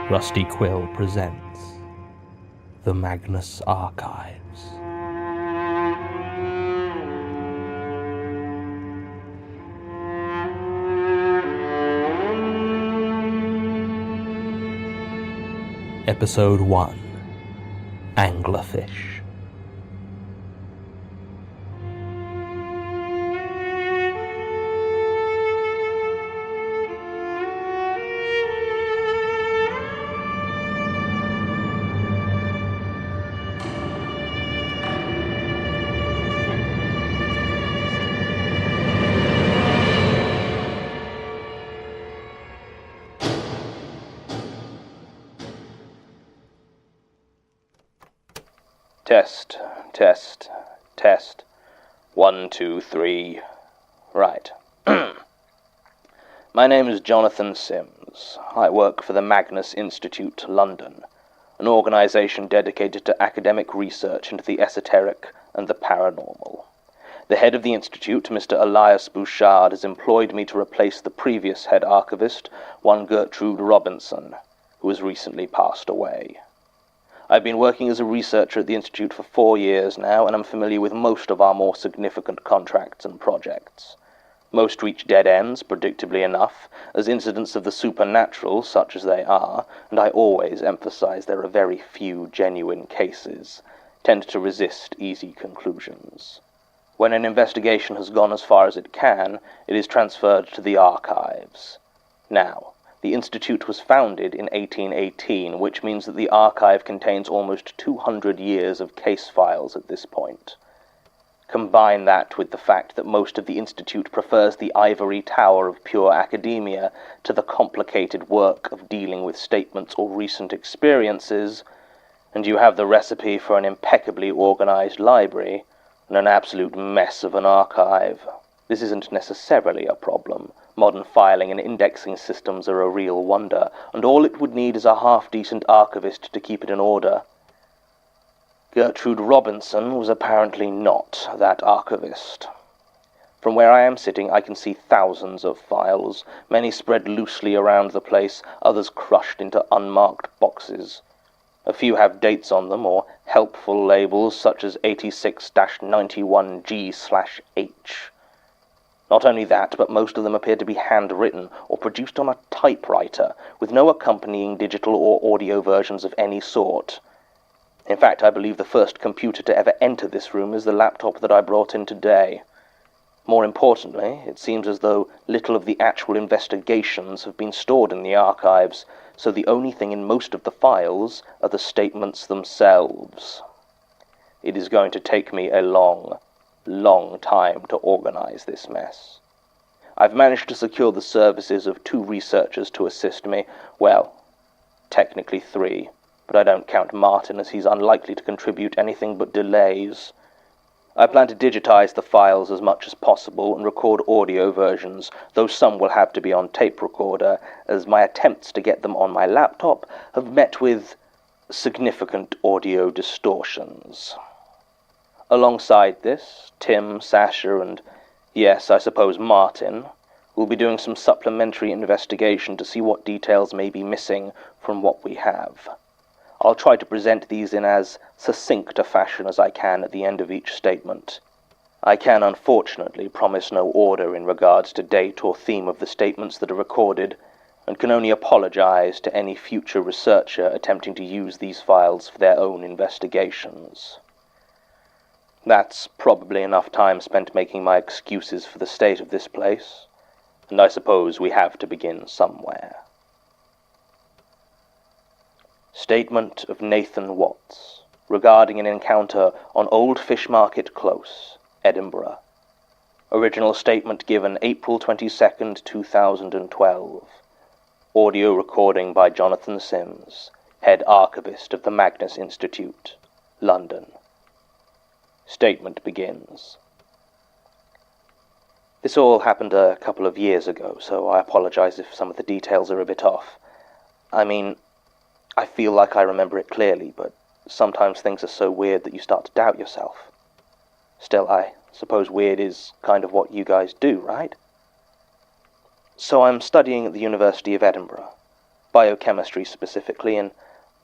Rusty Quill presents the Magnus Archives. Episode 1, Anglerfish. Test. 1, 2, 3. Right. My name is Jonathan Sims. I work for the Magnus Institute, London, an organization dedicated to academic research into the esoteric and the paranormal. The head of the institute, Mr. Elias Bouchard, has employed me to replace the previous head archivist, one Gertrude Robinson, who has recently passed away. I've been working as a researcher at the Institute for 4 years now, and I'm familiar with most of our more significant contracts and projects. Most reach dead ends, predictably enough, as incidents of the supernatural, such as they are, and I always emphasize there are very few genuine cases, tend to resist easy conclusions. When an investigation has gone as far as it can, it is transferred to the archives. Now, the Institute was founded in 1818, which means that the archive contains almost 200 years of case files at this point. Combine that with the fact that most of the Institute prefers the ivory tower of pure academia to the complicated work of dealing with statements or recent experiences, and you have the recipe for an impeccably organized library and an absolute mess of an archive. This isn't necessarily a problem. Modern filing and indexing systems are a real wonder, and all it would need is a half-decent archivist to keep it in order. Gertrude Robinson was apparently not that archivist. From where I am sitting, I can see thousands of files, many spread loosely around the place, others crushed into unmarked boxes. A few have dates on them, or helpful labels such as 86-91G/H. Not only that, but most of them appear to be handwritten or produced on a typewriter, with no accompanying digital or audio versions of any sort. In fact, I believe the first computer to ever enter this room is the laptop that I brought in today. More importantly, it seems as though little of the actual investigations have been stored in the archives, so the only thing in most of the files are the statements themselves. It is going to take me a long time to organize this mess. I've managed to secure the services of 2 researchers to assist me. Well, technically 3, but I don't count Martin, as he's unlikely to contribute anything but delays. I plan to digitize the files as much as possible and record audio versions, though some will have to be on tape recorder, as my attempts to get them on my laptop have met with significant audio distortions. Alongside this, Tim, Sasha, and, yes, I suppose Martin, will be doing some supplementary investigation to see what details may be missing from what we have. I'll try to present these in as succinct a fashion as I can at the end of each statement. I can unfortunately promise no order in regards to date or theme of the statements that are recorded, and can only apologize to any future researcher attempting to use these files for their own investigations. That's probably enough time spent making my excuses for the state of this place, and I suppose we have to begin somewhere. Statement of Nathan Watts regarding an encounter on Old Fish Market Close, Edinburgh. Original statement given April 22nd, 2012. Audio recording by Jonathan Sims, head archivist of the Magnus Institute, London. Statement begins. This all happened a couple of years ago, so I apologize if some of the details are a bit off. I mean, I feel like I remember it clearly, but sometimes things are so weird that you start to doubt yourself. Still, I suppose weird is kind of what you guys do, right? So I'm studying at the University of Edinburgh. biochemistry specifically, and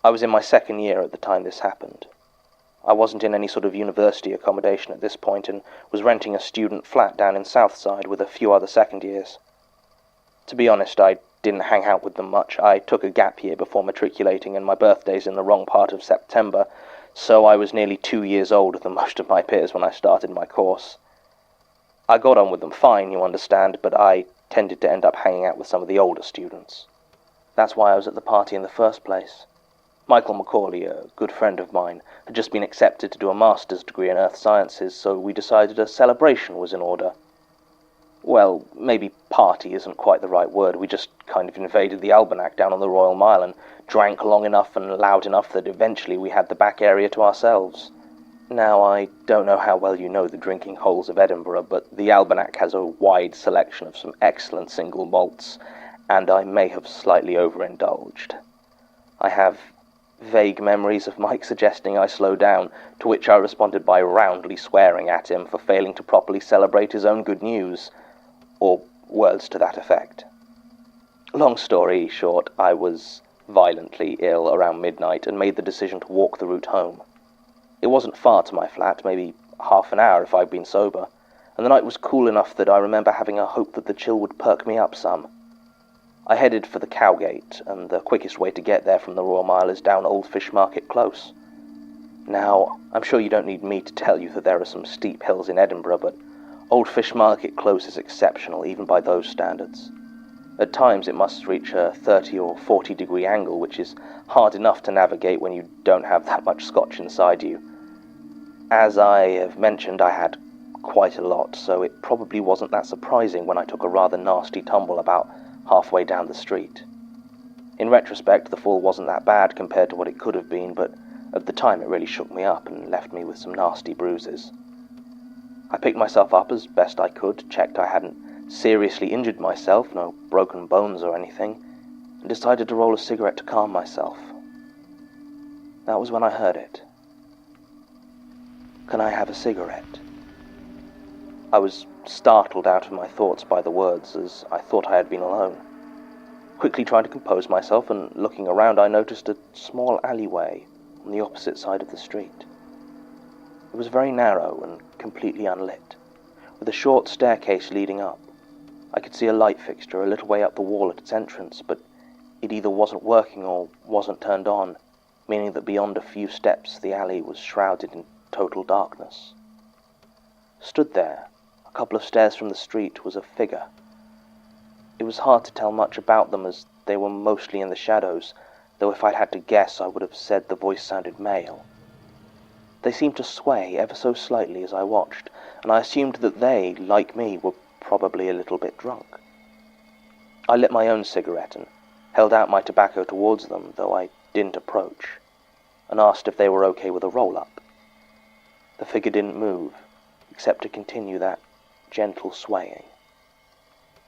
I was in my second year at the time this happened. I wasn't in any sort of university accommodation at this point and was renting a student flat down in Southside with a few other second years. To be honest, I didn't hang out with them much. I took a gap year before matriculating, and my birthday's in the wrong part of September, so I was nearly 2 years older than most of my peers when I started my course. I got on with them fine, you understand, but I tended to end up hanging out with some of the older students. That's why I was at the party in the first place. Michael Macaulay, a good friend of mine, had just been accepted to do a master's degree in earth sciences, so we decided a celebration was in order. Well, maybe party isn't quite the right word. We just kind of invaded the Almanac down on the Royal Mile and drank long enough and loud enough that eventually we had the back area to ourselves. Now, I don't know how well you know the drinking holes of Edinburgh, but the Almanac has a wide selection of some excellent single malts, and I may have slightly overindulged. I have vague memories of Mike suggesting I slow down, to which I responded by roundly swearing at him for failing to properly celebrate his own good news, or words to that effect. Long story short, I was violently ill around midnight and made the decision to walk the route home. It wasn't far to my flat, maybe half an hour if I'd been sober, and the night was cool enough that I remember having a hope that the chill would perk me up some. I headed for the Cowgate, and the quickest way to get there from the Royal Mile is down Old Fish Market Close. Now, I'm sure you don't need me to tell you that there are some steep hills in Edinburgh, but Old Fish Market Close is exceptional, even by those standards. At times it must reach a 30 or 40 degree angle, which is hard enough to navigate when you don't have that much scotch inside you. As I have mentioned, I had quite a lot, so it probably wasn't that surprising when I took a rather nasty tumble about halfway down the street. In retrospect, the fall wasn't that bad compared to what it could have been, but at the time it really shook me up and left me with some nasty bruises. I picked myself up as best I could, checked I hadn't seriously injured myself, no broken bones or anything, and decided to roll a cigarette to calm myself. That was when I heard it. "Can I have a cigarette?" I was startled out of my thoughts by the words, as I thought I had been alone. Quickly trying to compose myself and looking around, I noticed a small alleyway on the opposite side of the street. It was very narrow and completely unlit, with a short staircase leading up. I could see a light fixture a little way up the wall at its entrance, but it either wasn't working or wasn't turned on, meaning that beyond a few steps the alley was shrouded in total darkness. Stood there, a couple of stairs from the street, was a figure. It was hard to tell much about them as they were mostly in the shadows, though if I'd had to guess I would have said the voice sounded male. They seemed to sway ever so slightly as I watched, and I assumed that they, like me, were probably a little bit drunk. I lit my own cigarette and held out my tobacco towards them, though I didn't approach, and asked if they were okay with a roll-up. The figure didn't move, except to continue that gentle swaying.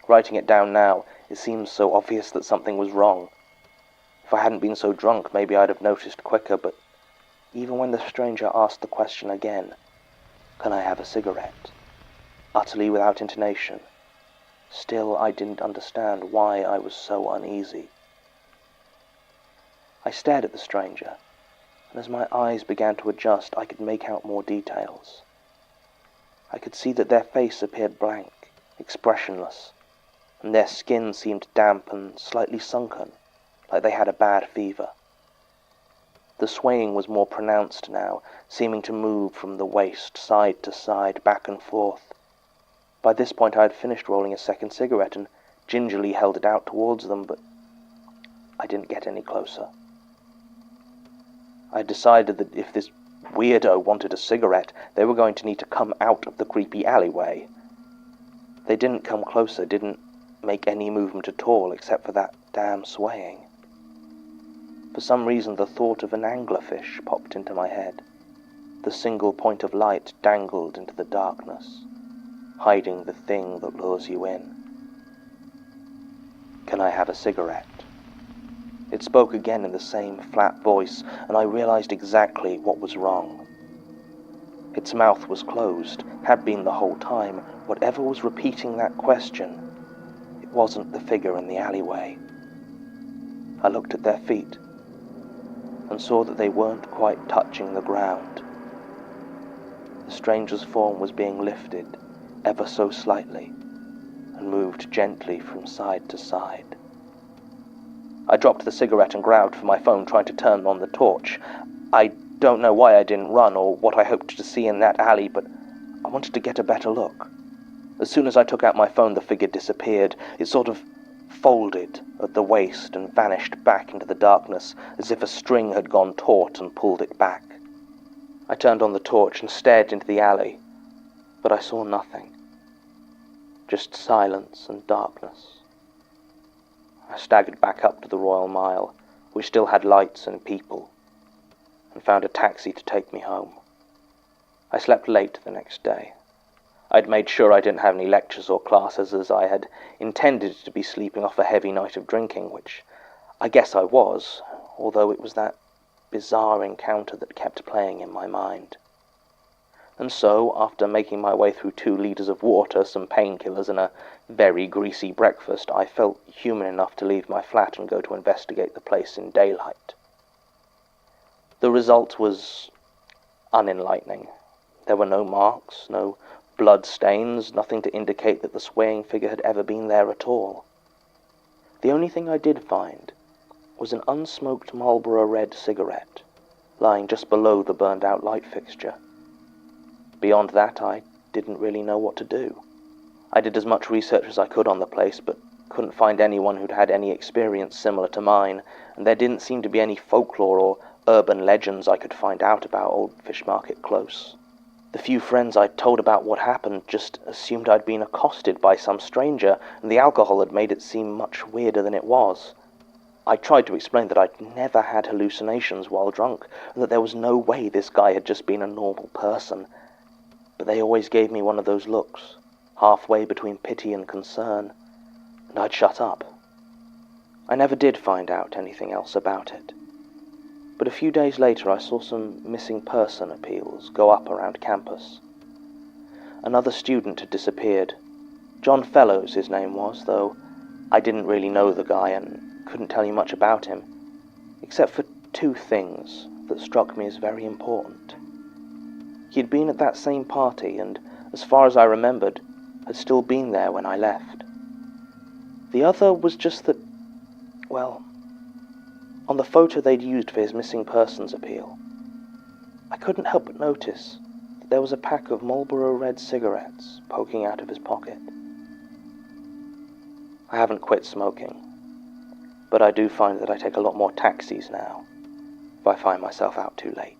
Writing it down now, it seems so obvious that something was wrong. If I hadn't been so drunk, maybe I'd have noticed quicker, but even when the stranger asked the question again, "Can I have a cigarette?" utterly without intonation, still I didn't understand why I was so uneasy. I stared at the stranger, and as my eyes began to adjust, I could make out more details. I could see that their face appeared blank, expressionless, and their skin seemed damp and slightly sunken, like they had a bad fever. The swaying was more pronounced now, seeming to move from the waist side to side, back and forth. By this point I had finished rolling a second cigarette and gingerly held it out towards them, but I didn't get any closer. I had decided that if this weirdo wanted a cigarette, they were going to need to come out of the creepy alleyway. They didn't come closer, didn't make any movement at all, except for that damn swaying. For some reason the thought of an anglerfish popped into my head. The single point of light dangled into the darkness, hiding the thing that lures you in. "Can I have a cigarette?" It spoke again in the same flat voice, and I realized exactly what was wrong. Its mouth was closed, had been the whole time. Whatever was repeating that question, it wasn't the figure in the alleyway. I looked at their feet and saw that they weren't quite touching the ground. The stranger's form was being lifted ever so slightly and moved gently from side to side. I dropped the cigarette and grabbed for my phone, trying to turn on the torch. I don't know why I didn't run or what I hoped to see in that alley, but I wanted to get a better look. As soon as I took out my phone, the figure disappeared. It sort of folded at the waist and vanished back into the darkness, as if a string had gone taut and pulled it back. I turned on the torch and stared into the alley, but I saw nothing. Just silence and darkness. I staggered back up to the Royal Mile, which still had lights and people, and found a taxi to take me home. I slept late the next day. I'd made sure I didn't have any lectures or classes, as I had intended to be sleeping off a heavy night of drinking, which I guess I was, although it was that bizarre encounter that kept playing in my mind. And so, after making my way through 2 liters of water, some painkillers, and a very greasy breakfast, I felt human enough to leave my flat and go to investigate the place in daylight. The result was unenlightening. There were no marks, no blood stains, nothing to indicate that the swaying figure had ever been there at all. The only thing I did find was an unsmoked Marlboro Red cigarette, lying just below the burned-out light fixture. Beyond that, I didn't really know what to do. I did as much research as I could on the place, but couldn't find anyone who'd had any experience similar to mine, and there didn't seem to be any folklore or urban legends I could find out about Old Fish Market Close. The few friends I'd told about what happened just assumed I'd been accosted by some stranger, and the alcohol had made it seem much weirder than it was. I tried to explain that I'd never had hallucinations while drunk, and that there was no way this guy had just been a normal person. But they always gave me one of those looks, halfway between pity and concern, and I'd shut up. I never did find out anything else about it. But a few days later I saw some missing person appeals go up around campus. Another student had disappeared. John Fellows his name was, though I didn't really know the guy and couldn't tell you much about him, except for 2 things that struck me as very important. He'd been at that same party and, as far as I remembered, had still been there when I left. The other was just that, well, on the photo they'd used for his missing persons appeal, I couldn't help but notice that there was a pack of Marlboro Red cigarettes poking out of his pocket. I haven't quit smoking, but I do find that I take a lot more taxis now if I find myself out too late.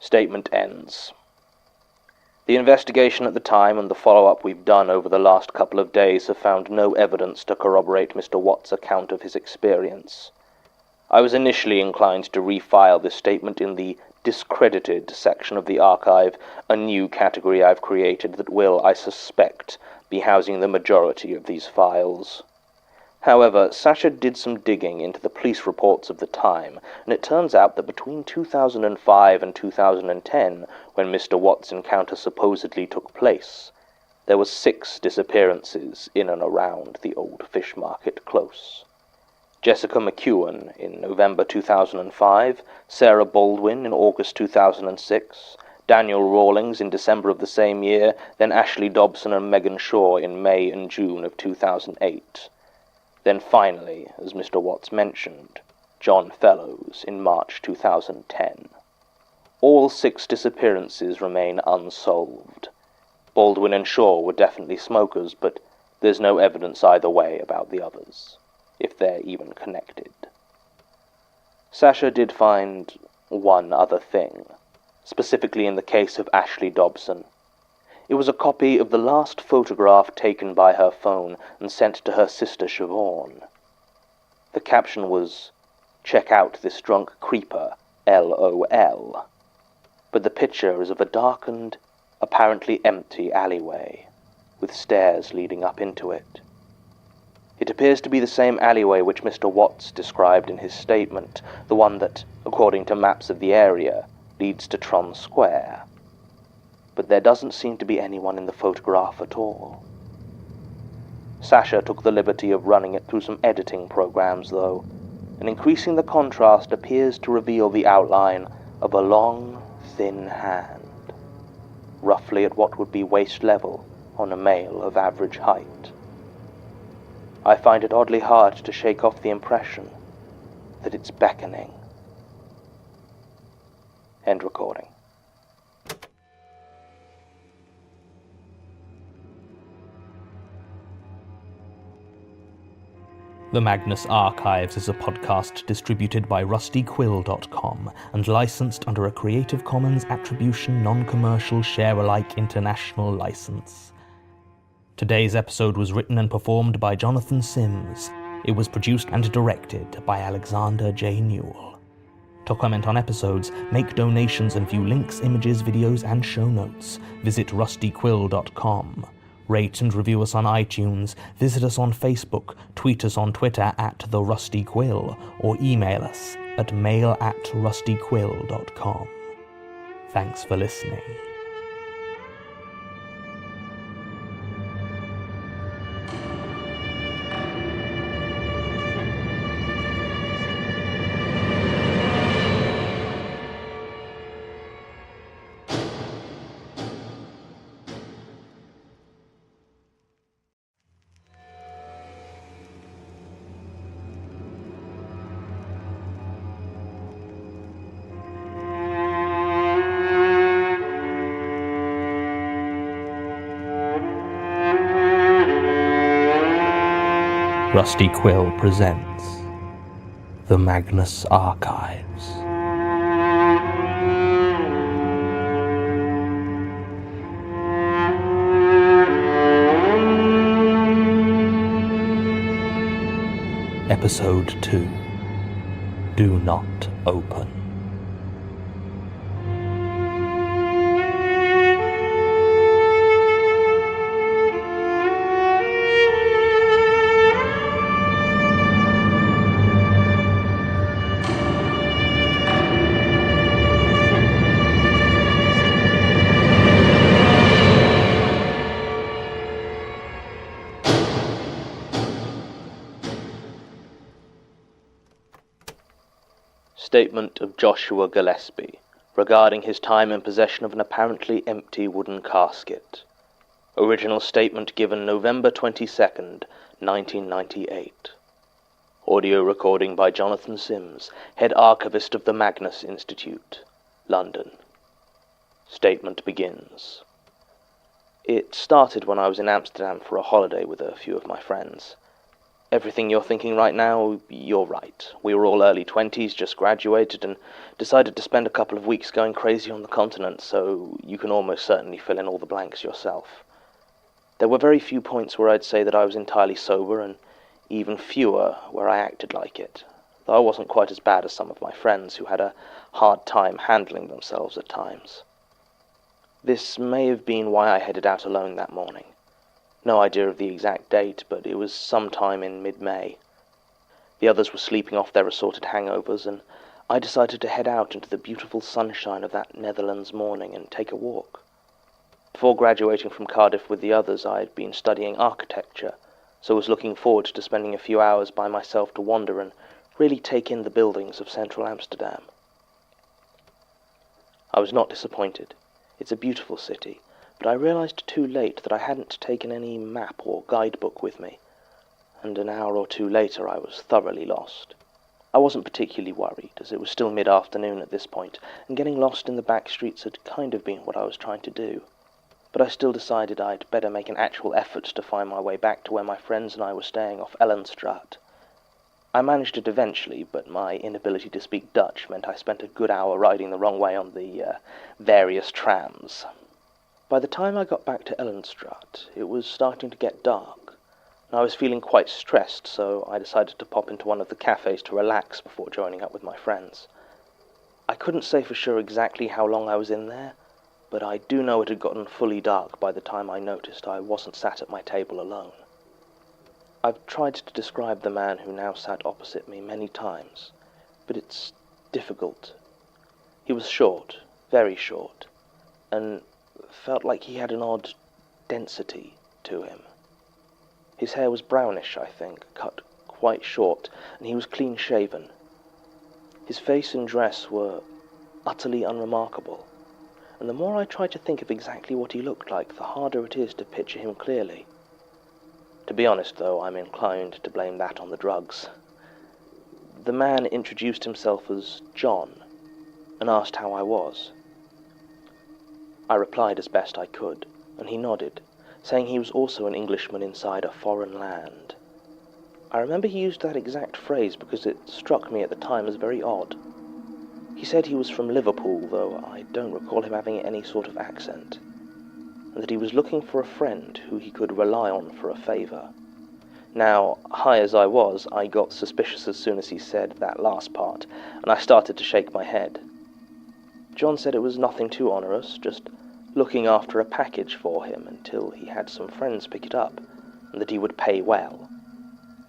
Statement ends. The investigation at the time and the follow-up we've done over the last couple of days have found no evidence to corroborate Mr. Watt's account of his experience. I was initially inclined to refile this statement in the discredited section of the archive, a new category I've created that will, I suspect, be housing the majority of these files. However, Sasha did some digging into the police reports of the time, and it turns out that between 2005 and 2010, when Mr. Watt's encounter supposedly took place, there were 6 disappearances in and around the Old Fish Market Close. Jessica McEwen in November 2005, Sarah Baldwin in August 2006, Daniel Rawlings in December of the same year, then Ashley Dobson and Megan Shaw in May and June of 2008. Then finally, as Mr. Watts mentioned, John Fellows in March 2010. All 6 disappearances remain unsolved. Baldwin and Shaw were definitely smokers, but there's no evidence either way about the others, if they're even connected. Sasha did find one other thing, specifically in the case of Ashley Dobson. It was a copy of the last photograph taken by her phone and sent to her sister Siobhan. The caption was, "Check out this drunk creeper, LOL." But the picture is of a darkened, apparently empty alleyway, with stairs leading up into it. It appears to be the same alleyway which Mr. Watts described in his statement, the one that, according to maps of the area, leads to Tron Square. But there doesn't seem to be anyone in the photograph at all. Sasha took the liberty of running it through some editing programs, though, and increasing the contrast appears to reveal the outline of a long, thin hand, roughly at what would be waist level on a male of average height. I find it oddly hard to shake off the impression that it's beckoning. End recording. The Magnus Archives is a podcast distributed by rustyquill.com and licensed under a Creative Commons Attribution Non-Commercial Share-alike International License. Today's episode was written and performed by Jonathan Sims. It was produced and directed by Alexander J. Newell. To comment on episodes, make donations and view links, images, videos, and show notes, visit rustyquill.com. Rate and review us on iTunes, visit us on Facebook, tweet us on Twitter at The Rusty Quill, or email us at mail@rustyquill.com. Thanks for listening. Rusty Quill presents The Magnus Archives. Episode 2. Do Not Open. Statement of Joshua Gillespie regarding his time in possession of an apparently empty wooden casket. Original statement given November 22nd, 1998. Audio recording by Jonathan Sims, head archivist of the Magnus Institute, London. Statement begins. It started when I was in Amsterdam for a holiday with a few of my friends. Everything you're thinking right now, you're right. We were all early 20s, just graduated, and decided to spend a couple of weeks going crazy on the continent, so you can almost certainly fill in all the blanks yourself. There were very few points where I'd say that I was entirely sober, and even fewer where I acted like it, though I wasn't quite as bad as some of my friends who had a hard time handling themselves at times. This may have been why I headed out alone that morning. No idea of the exact date, but it was sometime in mid-May. The others were sleeping off their assorted hangovers, and I decided to head out into the beautiful sunshine of that Netherlands morning and take a walk. Before graduating from Cardiff with the others, I had been studying architecture, so was looking forward to spending a few hours by myself to wander and really take in the buildings of central Amsterdam. I was not disappointed. It's a beautiful city, but I realized too late that I hadn't taken any map or guidebook with me, and an hour or two later I was thoroughly lost. I wasn't particularly worried, as it was still mid-afternoon at this point, and getting lost in the back streets had kind of been what I was trying to do. But I still decided I'd better make an actual effort to find my way back to where my friends and I were staying off Ellenstraat. I managed it eventually, but my inability to speak Dutch meant I spent a good hour riding the wrong way on the various trams. By the time I got back to Ellenstraat, it was starting to get dark, and I was feeling quite stressed, so I decided to pop into one of the cafes to relax before joining up with my friends. I couldn't say for sure exactly how long I was in there, but I do know it had gotten fully dark by the time I noticed I wasn't sat at my table alone. I've tried to describe the man who now sat opposite me many times, but it's difficult. He was short, very short, and felt like he had an odd density to him. His hair was brownish, I think, cut quite short, and he was clean-shaven. His face and dress were utterly unremarkable, and the more I try to think of exactly what he looked like, the harder it is to picture him clearly. To be honest, though, I'm inclined to blame that on the drugs. The man introduced himself as John, and asked how I was. I replied as best I could, and he nodded, saying he was also an Englishman inside a foreign land. I remember he used that exact phrase because it struck me at the time as very odd. He said he was from Liverpool, though I don't recall him having any sort of accent, and that he was looking for a friend who he could rely on for a favour. Now, high as I was, I got suspicious as soon as he said that last part, and I started to shake my head. John said it was nothing too onerous, just looking after a package for him until he had some friends pick it up, and that he would pay well.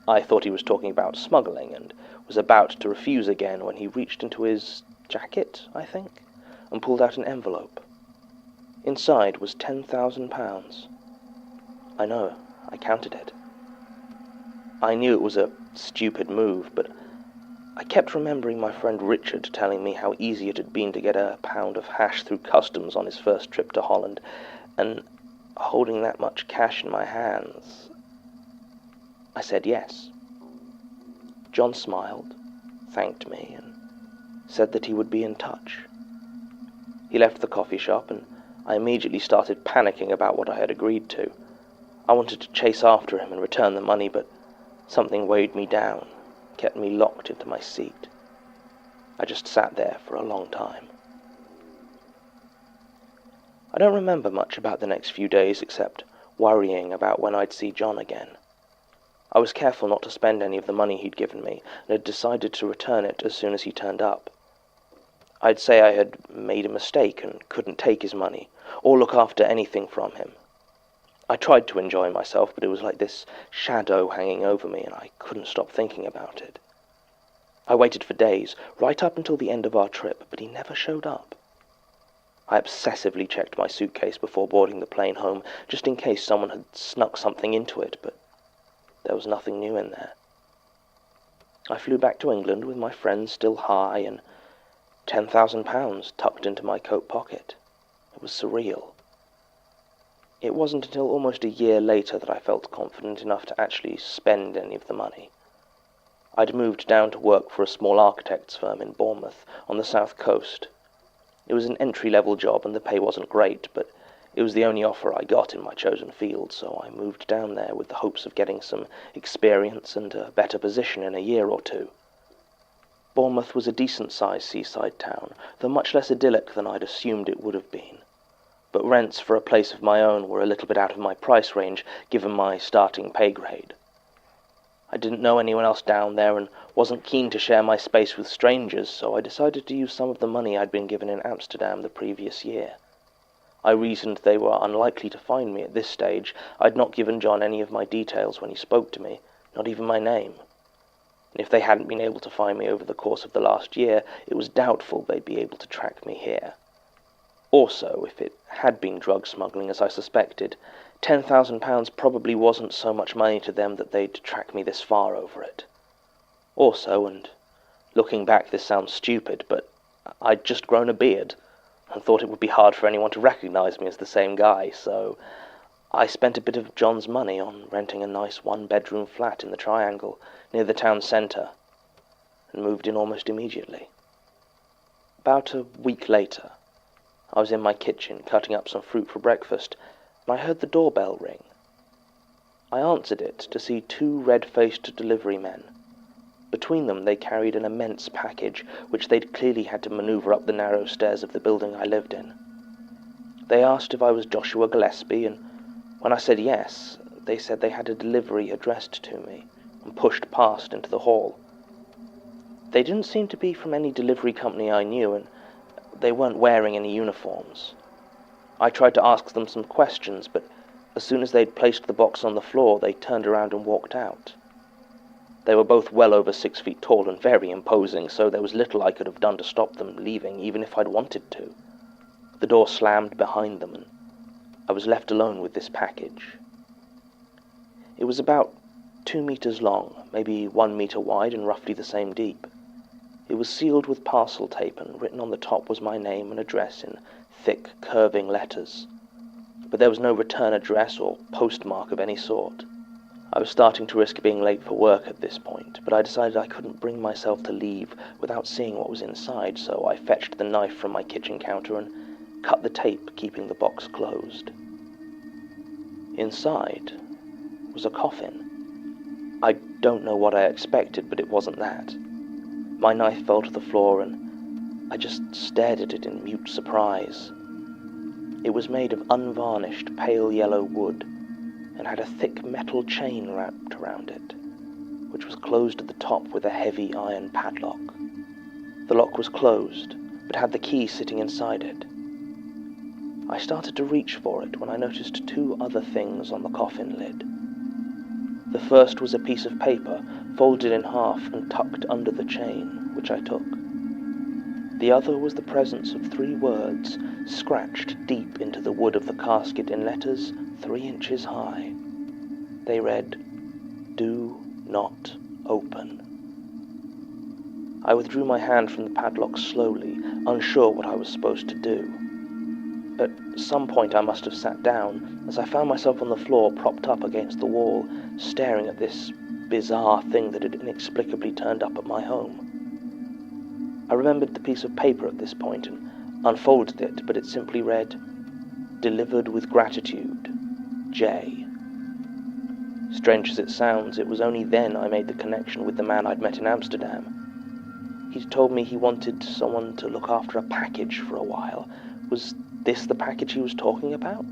I thought he was talking about smuggling, and was about to refuse again when he reached into his jacket, I think, and pulled out an envelope. Inside was £10,000. I know, I counted it. I knew it was a stupid move, but I kept remembering my friend Richard telling me how easy it had been to get a pound of hash through customs on his first trip to Holland, and holding that much cash in my hands, I said yes. John smiled, thanked me, and said that he would be in touch. He left the coffee shop, and I immediately started panicking about what I had agreed to. I wanted to chase after him and return the money, but something weighed me down, kept me locked into my seat. I just sat there for a long time. I don't remember much about the next few days except worrying about when I'd see John again. I was careful not to spend any of the money he'd given me, and had decided to return it as soon as he turned up. I'd say I had made a mistake and couldn't take his money, or look after anything from him. I tried to enjoy myself, but it was like this shadow hanging over me, and I couldn't stop thinking about it. I waited for days, right up until the end of our trip, but he never showed up. I obsessively checked my suitcase before boarding the plane home, just in case someone had snuck something into it, but there was nothing new in there. I flew back to England with my friends still high and £10,000 tucked into my coat pocket. It was surreal. It wasn't until almost a year later that I felt confident enough to actually spend any of the money. I'd moved down to work for a small architect's firm in Bournemouth, on the south coast. It was an entry-level job and the pay wasn't great, but it was the only offer I got in my chosen field, so I moved down there with the hopes of getting some experience and a better position in a year or two. Bournemouth was a decent-sized seaside town, though much less idyllic than I'd assumed it would have been. But rents for a place of my own were a little bit out of my price range, given my starting pay grade. I didn't know anyone else down there and wasn't keen to share my space with strangers, so I decided to use some of the money I'd been given in Amsterdam the previous year. I reasoned they were unlikely to find me at this stage. I'd not given John any of my details when he spoke to me, not even my name. And if they hadn't been able to find me over the course of the last year, it was doubtful they'd be able to track me here. Also, if it had been drug smuggling, as I suspected, £10,000 probably wasn't so much money to them that they'd track me this far over it. Also, and looking back this sounds stupid, but I'd just grown a beard, and thought it would be hard for anyone to recognize me as the same guy, so I spent a bit of John's money on renting a nice one-bedroom flat in the Triangle, near the town centre, and moved in almost immediately. About a week later, I was in my kitchen cutting up some fruit for breakfast, and I heard the doorbell ring. I answered it to see two red-faced delivery men. Between them they carried an immense package, which they'd clearly had to manoeuvre up the narrow stairs of the building I lived in. They asked if I was Joshua Gillespie, and when I said yes, they said they had a delivery addressed to me, and pushed past into the hall. They didn't seem to be from any delivery company I knew, and they weren't wearing any uniforms. I tried to ask them some questions, but as soon as they'd placed the box on the floor, they turned around and walked out. They were both well over 6 feet tall and very imposing, so there was little I could have done to stop them leaving, even if I'd wanted to. The door slammed behind them, and I was left alone with this package. It was about 2 meters long, maybe 1 meter wide and roughly the same deep. It was sealed with parcel tape, and written on the top was my name and address in thick, curving letters. But there was no return address or postmark of any sort. I was starting to risk being late for work at this point, but I decided I couldn't bring myself to leave without seeing what was inside, so I fetched the knife from my kitchen counter and cut the tape, keeping the box closed. Inside was a coffin. I don't know what I expected, but it wasn't that. My knife fell to the floor, and I just stared at it in mute surprise. It was made of unvarnished, pale yellow wood, and had a thick metal chain wrapped around it, which was closed at the top with a heavy iron padlock. The lock was closed, but had the key sitting inside it. I started to reach for it when I noticed 2 other things on the coffin lid. The first was a piece of paper, folded in half and tucked under the chain, which I took. The other was the presence of 3 words scratched deep into the wood of the casket in letters 3 inches high. They read, "Do not open." I withdrew my hand from the padlock slowly, unsure what I was supposed to do. At some point I must have sat down, as I found myself on the floor propped up against the wall, staring at this bizarre thing that had inexplicably turned up at my home. I remembered the piece of paper at this point and unfolded it, but it simply read, "Delivered with gratitude, J." Strange as it sounds, it was only then I made the connection with the man I'd met in Amsterdam. He'd told me he wanted someone to look after a package for a while. Was this the package he was talking about?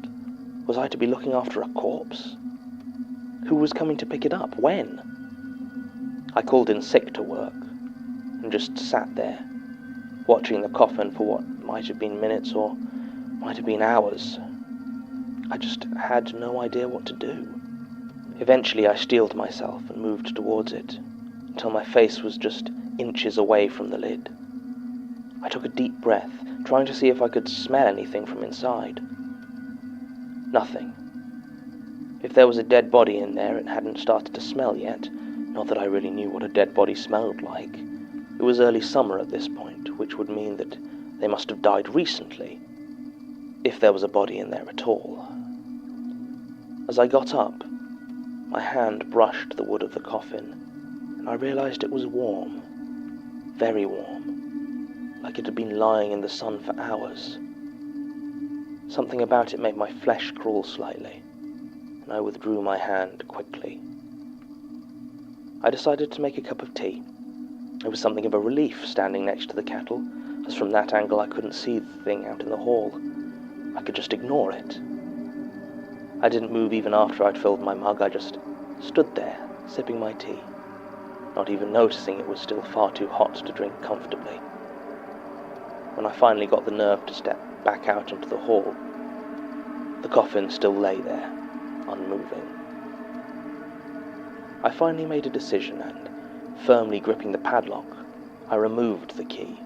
Was I to be looking after a corpse? Who was coming to pick it up? When? I called in sick to work, and just sat there, watching the coffin for what might have been minutes or might have been hours. I just had no idea what to do. Eventually I steeled myself and moved towards it, until my face was just inches away from the lid. I took a deep breath, trying to see if I could smell anything from inside. Nothing. If there was a dead body in there, it hadn't started to smell yet. Not that I really knew what a dead body smelled like. It was early summer at this point, which would mean that they must have died recently, if there was a body in there at all. As I got up, my hand brushed the wood of the coffin, and I realized it was warm, very warm, like it had been lying in the sun for hours. Something about it made my flesh crawl slightly, and I withdrew my hand quickly. I decided to make a cup of tea. It was something of a relief standing next to the kettle, as from that angle I couldn't see the thing out in the hall. I could just ignore it. I didn't move even after I'd filled my mug. I just stood there, sipping my tea, not even noticing it was still far too hot to drink comfortably. When I finally got the nerve to step back out into the hall, the coffin still lay there, unmoving. I finally made a decision and, firmly gripping the padlock, I removed the key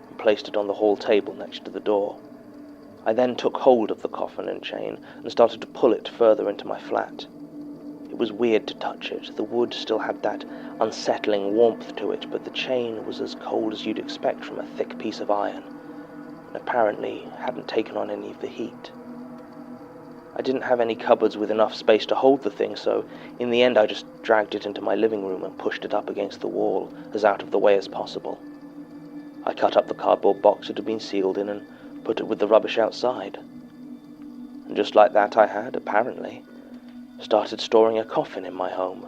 and placed it on the hall table next to the door. I then took hold of the coffin and chain and started to pull it further into my flat. It was weird to touch it. The wood still had that unsettling warmth to it, but the chain was as cold as you'd expect from a thick piece of iron, and apparently hadn't taken on any of the heat. I didn't have any cupboards with enough space to hold the thing, so in the end I just dragged it into my living room and pushed it up against the wall, as out of the way as possible. I cut up the cardboard box it had been sealed in and put it with the rubbish outside. And just like that I had, apparently, started storing a coffin in my home.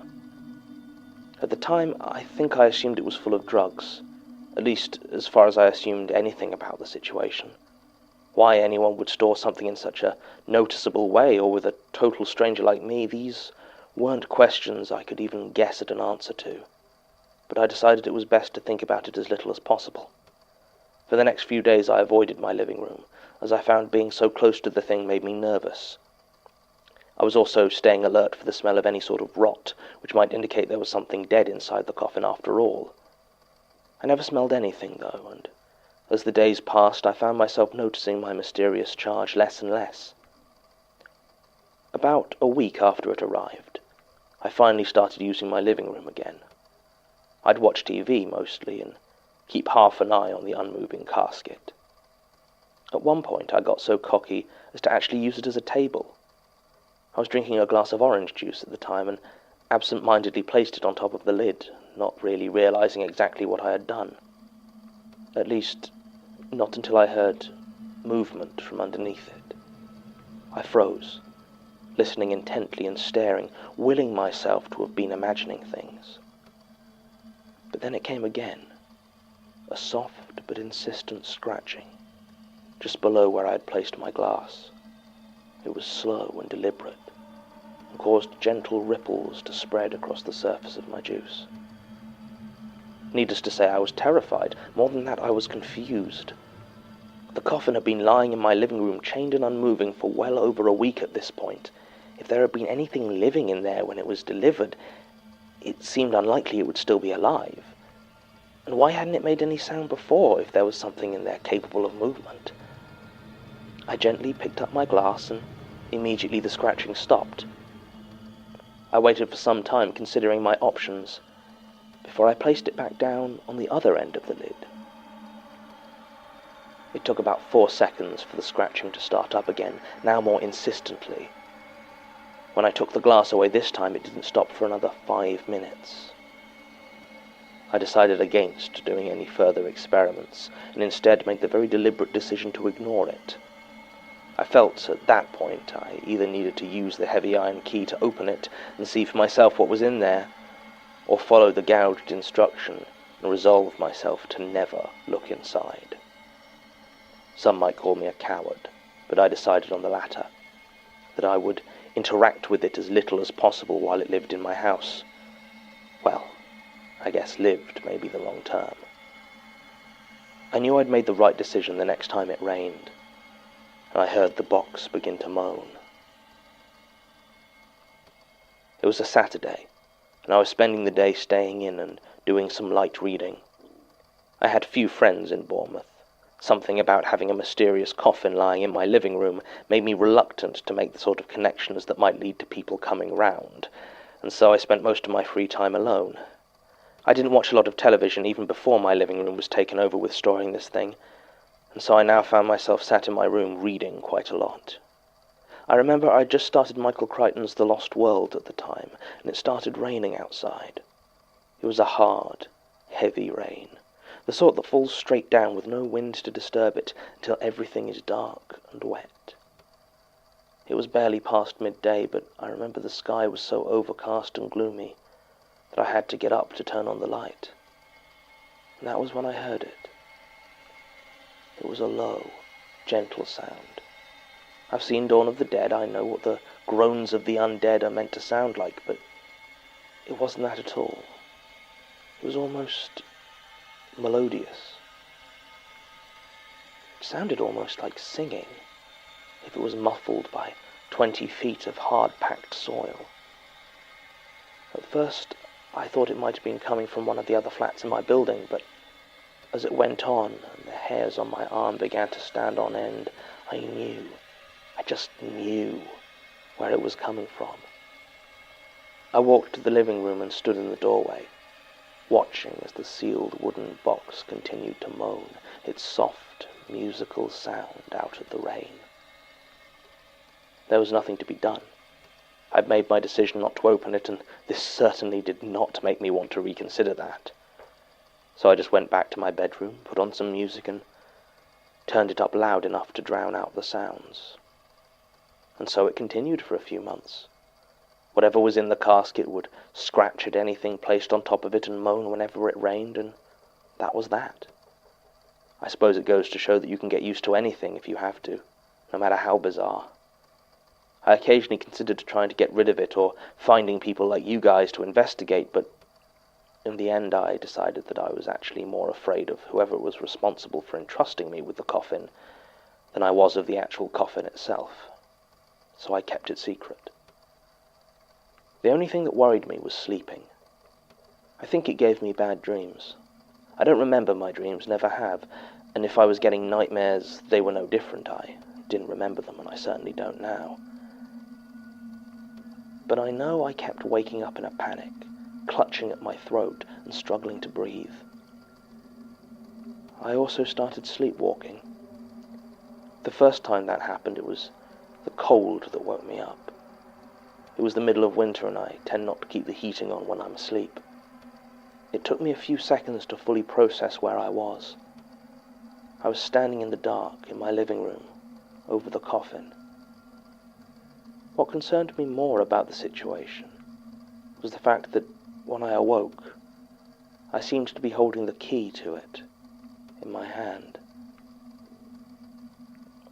At the time, I think I assumed it was full of drugs, at least as far as I assumed anything about the situation. Why anyone would store something in such a noticeable way, or with a total stranger like me, these weren't questions I could even guess at an answer to. But I decided it was best to think about it as little as possible. For the next few days I avoided my living room, as I found being so close to the thing made me nervous. I was also staying alert for the smell of any sort of rot, which might indicate there was something dead inside the coffin after all. I never smelled anything, though, and as the days passed, I found myself noticing my mysterious charge less and less. About a week after it arrived, I finally started using my living room again. I'd watch TV mostly and keep half an eye on the unmoving casket. At one point I got so cocky as to actually use it as a table. I was drinking a glass of orange juice at the time and absent-mindedly placed it on top of the lid, not really realizing exactly what I had done. At least, not until I heard movement from underneath it. I froze, listening intently and staring, willing myself to have been imagining things. But then it came again, a soft but insistent scratching, just below where I had placed my glass. It was slow and deliberate, and caused gentle ripples to spread across the surface of my juice. Needless to say, I was terrified. More than that, I was confused. The coffin had been lying in my living room, chained and unmoving, for well over a week at this point. If there had been anything living in there when it was delivered, it seemed unlikely it would still be alive. And why hadn't it made any sound before, if there was something in there capable of movement? I gently picked up my glass, and immediately the scratching stopped. I waited for some time, considering my options, before I placed it back down on the other end of the lid. It took about 4 seconds for the scratching to start up again, now more insistently. When I took the glass away this time, it didn't stop for another 5 minutes. I decided against doing any further experiments, and instead made the very deliberate decision to ignore it. I felt at that point I either needed to use the heavy iron key to open it and see for myself what was in there, or follow the gouged instruction and resolve myself to never look inside. Some might call me a coward, but I decided on the latter, that I would interact with it as little as possible while it lived in my house. Well, I guess lived may be the wrong term. I knew I'd made the right decision the next time it rained, and I heard the box begin to moan. It was a Saturday, and I was spending the day staying in and doing some light reading. I had few friends in Bournemouth. Something about having a mysterious coffin lying in my living room made me reluctant to make the sort of connections that might lead to people coming round, and so I spent most of my free time alone. I didn't watch a lot of television even before my living room was taken over with storing this thing, and so I now found myself sat in my room reading quite a lot. I remember I'd just started Michael Crichton's The Lost World at the time, and it started raining outside. It was a hard, heavy rain, the sort that falls straight down with no wind to disturb it until everything is dark and wet. It was barely past midday, but I remember the sky was so overcast and gloomy that I had to get up to turn on the light. And that was when I heard it. It was a low, gentle sound. I've seen Dawn of the Dead. I know what the groans of the undead are meant to sound like, but it wasn't that at all. It was almost melodious. It sounded almost like singing, if it was muffled by 20 feet of hard-packed soil. At first, I thought it might have been coming from one of the other flats in my building, but as it went on and the hairs on my arm began to stand on end, I just knew where it was coming from. I walked to the living room and stood in the doorway, watching as the sealed wooden box continued to moan its soft, musical sound out of the rain. There was nothing to be done. I'd made my decision not to open it, and this certainly did not make me want to reconsider that. So I just went back to my bedroom, put on some music, and turned it up loud enough to drown out the sounds. And so it continued for a few months. Whatever was in the casket would scratch at anything placed on top of it and moan whenever it rained, and that was that. I suppose it goes to show that you can get used to anything if you have to, no matter how bizarre. I occasionally considered trying to get rid of it or finding people like you guys to investigate, but in the end I decided that I was actually more afraid of whoever was responsible for entrusting me with the coffin than I was of the actual coffin itself, so I kept it secret. The only thing that worried me was sleeping. I think it gave me bad dreams. I don't remember my dreams, never have, and if I was getting nightmares, they were no different. I didn't remember them, and I certainly don't now. but I know I kept waking up in a panic, clutching at my throat and struggling to breathe. I also started sleepwalking. The first time that happened, it was the cold that woke me up. It was the middle of winter and I tend not to keep the heating on when I'm asleep. It took me a few seconds to fully process where I was. I was standing in the dark in my living room, over the coffin. What concerned me more about the situation was the fact that when I awoke, I seemed to be holding the key to it in my hand.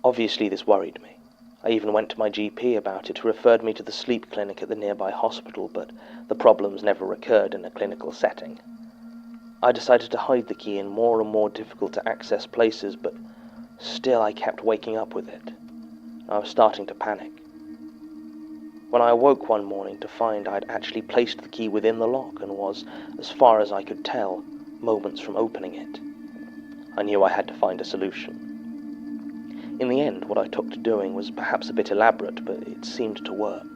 Obviously this worried me. I even went to my GP about it, who referred me to the sleep clinic at the nearby hospital, but the problems never recurred in a clinical setting. I decided to hide the key in more and more difficult to access places, but still I kept waking up with it. I was starting to panic. When I awoke one morning to find I'd actually placed the key within the lock and was, as far as I could tell, moments from opening it, I knew I had to find a solution. In the end, what I took to doing was perhaps a bit elaborate, but it seemed to work.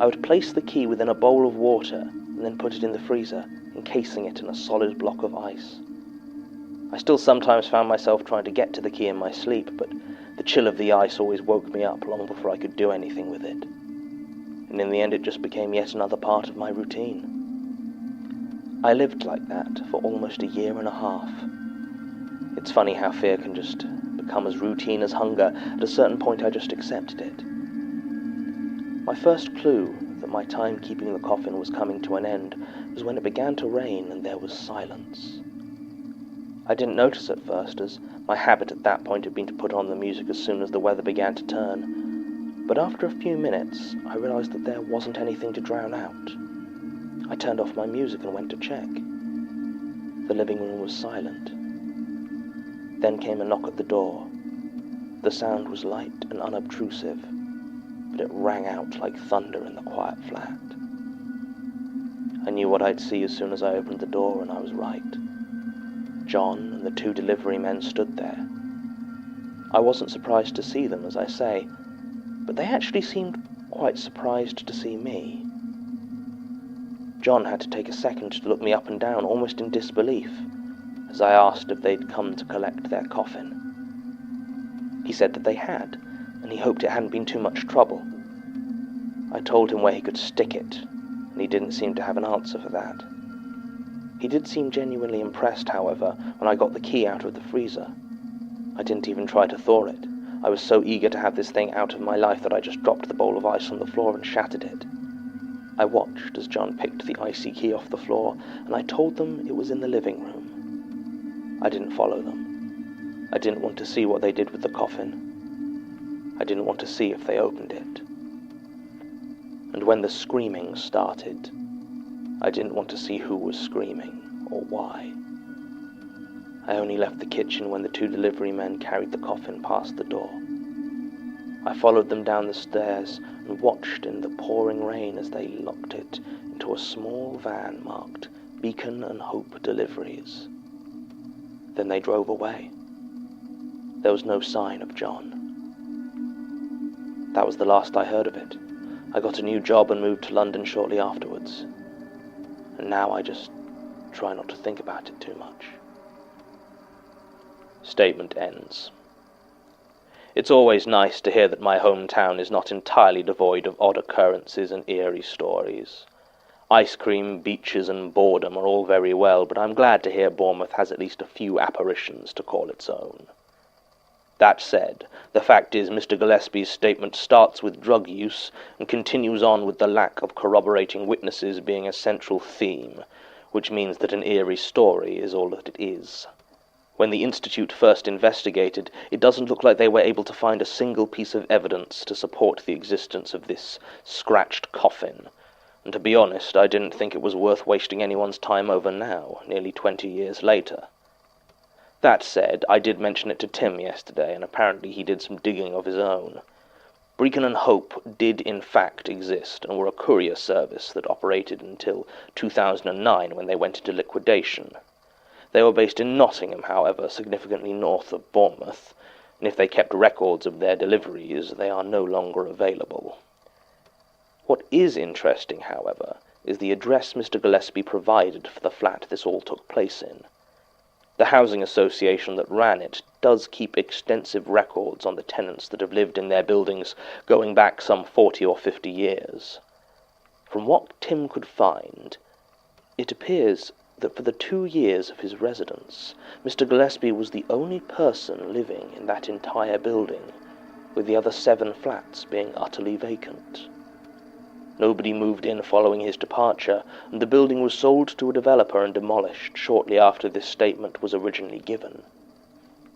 I would place the key within a bowl of water and then put it in the freezer, encasing it in a solid block of ice. I still sometimes found myself trying to get to the key in my sleep, but the chill of the ice always woke me up long before I could do anything with it. And in the end, it just became yet another part of my routine. I lived like that for almost a year and a half. It's funny how fear can just become as routine as hunger. At a certain point, I just accepted it. My first clue that my time keeping the coffin was coming to an end was when it began to rain and there was silence. I didn't notice at first, as my habit at that point had been to put on the music as soon as the weather began to turn, but after a few minutes I realized that there wasn't anything to drown out. I turned off my music and went to check. The living room was silent. Then came a knock at the door. The sound was light and unobtrusive, but it rang out like thunder in the quiet flat. I knew what I'd see as soon as I opened the door, and I was right. John and the 2 delivery men stood there. I wasn't surprised to see them, as I say, but they actually seemed quite surprised to see me. John had to take a second to look me up and down, almost in disbelief, as I asked if they'd come to collect their coffin. He said that they had, and he hoped it hadn't been too much trouble. I told him where he could stick it, and he didn't seem to have an answer for that. He did seem genuinely impressed, however, when I got the key out of the freezer. I didn't even try to thaw it. I was so eager to have this thing out of my life that I just dropped the bowl of ice on the floor and shattered it. I watched as John picked the icy key off the floor, and I told them it was in the living room. I didn't follow them. I didn't want to see what they did with the coffin. I didn't want to see if they opened it. And when the screaming started, I didn't want to see who was screaming or why. I only left the kitchen when the 2 delivery men carried the coffin past the door. I followed them down the stairs and watched in the pouring rain as they locked it into a small van marked Beacon and Hope Deliveries. Then they drove away. There was no sign of John. That was the last I heard of it. I got a new job and moved to London shortly afterwards. And now I just try not to think about it too much. Statement ends. It's always nice to hear that my hometown is not entirely devoid of odd occurrences and eerie stories. Ice cream, beaches, and boredom are all very well, but I'm glad to hear Bournemouth has at least a few apparitions to call its own. That said, the fact is Mr. Gillespie's statement starts with drug use and continues on with the lack of corroborating witnesses being a central theme, which means that an eerie story is all that it is. When the Institute first investigated, it doesn't look like they were able to find a single piece of evidence to support the existence of this scratched coffin, and to be honest, I didn't think it was worth wasting anyone's time over now, nearly 20 years later. That said, I did mention it to Tim yesterday, and apparently he did some digging of his own. Beacon and Hope did in fact exist, and were a courier service that operated until 2009 when they went into liquidation. They were based in Nottingham, however, significantly north of Bournemouth, and if they kept records of their deliveries, they are no longer available. What is interesting, however, is the address Mr. Gillespie provided for the flat this all took place in. The housing association that ran it does keep extensive records on the tenants that have lived in their buildings going back some 40 or 50 years. From what Tim could find, it appears that for the 2 years of his residence, Mr. Gillespie was the only person living in that entire building, with the other 7 flats being utterly vacant. Nobody moved in following his departure, and the building was sold to a developer and demolished shortly after this statement was originally given.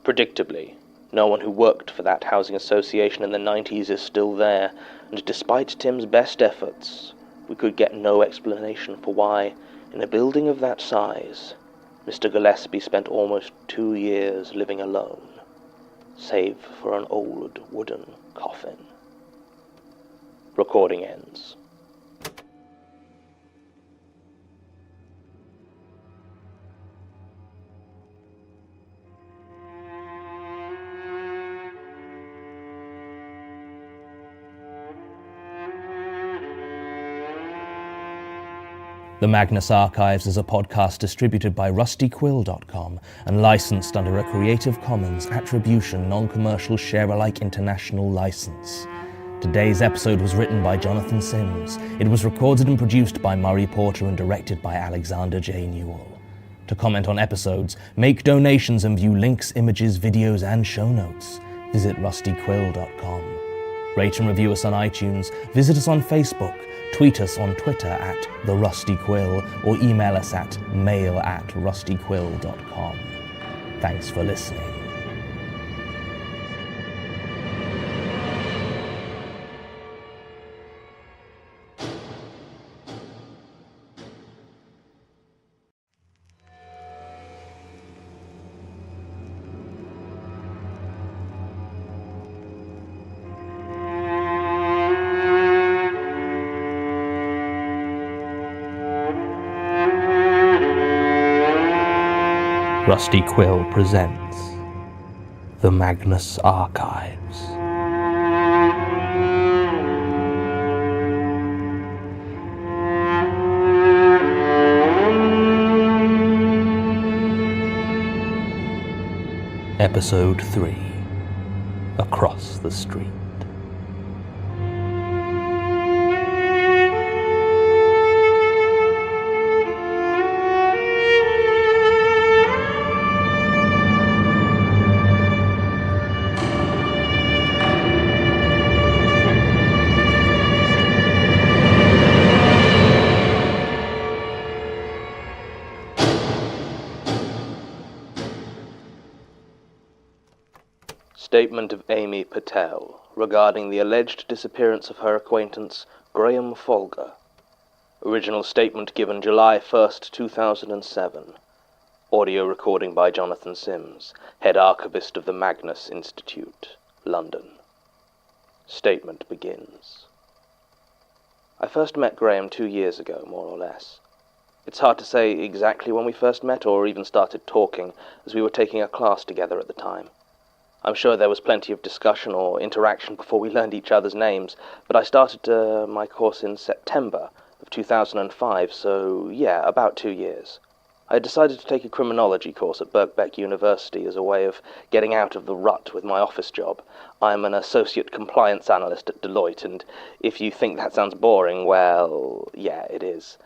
Predictably, no one who worked for that housing association in the 90s is still there, and despite Tim's best efforts, we could get no explanation for why, in a building of that size, Mr. Gillespie spent almost 2 years living alone, save for an old wooden coffin. Recording ends. The Magnus Archives is a podcast distributed by rustyquill.com and licensed under a Creative Commons Attribution Non-Commercial Share-alike International License. Today's episode was written by Jonathan Sims. It was recorded and produced by Murray Porter and directed by Alexander J. Newell. To comment on episodes, make donations and view links, images, videos, and show notes, visit rustyquill.com. Rate and review us on iTunes, visit us on Facebook, tweet us on Twitter at @TheRustyQuill, or email us at mail@rustyquill.com. Thanks for listening. Rusty Quill presents The Magnus Archives. Episode 3, Across the Street. Statement of Amy Patel regarding the alleged disappearance of her acquaintance Graham Folger. Original statement given July 1st, 2007. Audio recording by Jonathan Sims, head archivist of the Magnus Institute, London. Statement begins. I first met Graham 2 years ago, more or less. It's hard to say exactly when we first met or even started talking, as we were taking a class together at the time. I'm sure there was plenty of discussion or interaction before we learned each other's names, but I started my course in September of 2005, so yeah, about 2 years. I had decided to take a criminology course at Birkbeck University as a way of getting out of the rut with my office job. I'm an associate compliance analyst at Deloitte, and if you think that sounds boring, well, yeah, it is.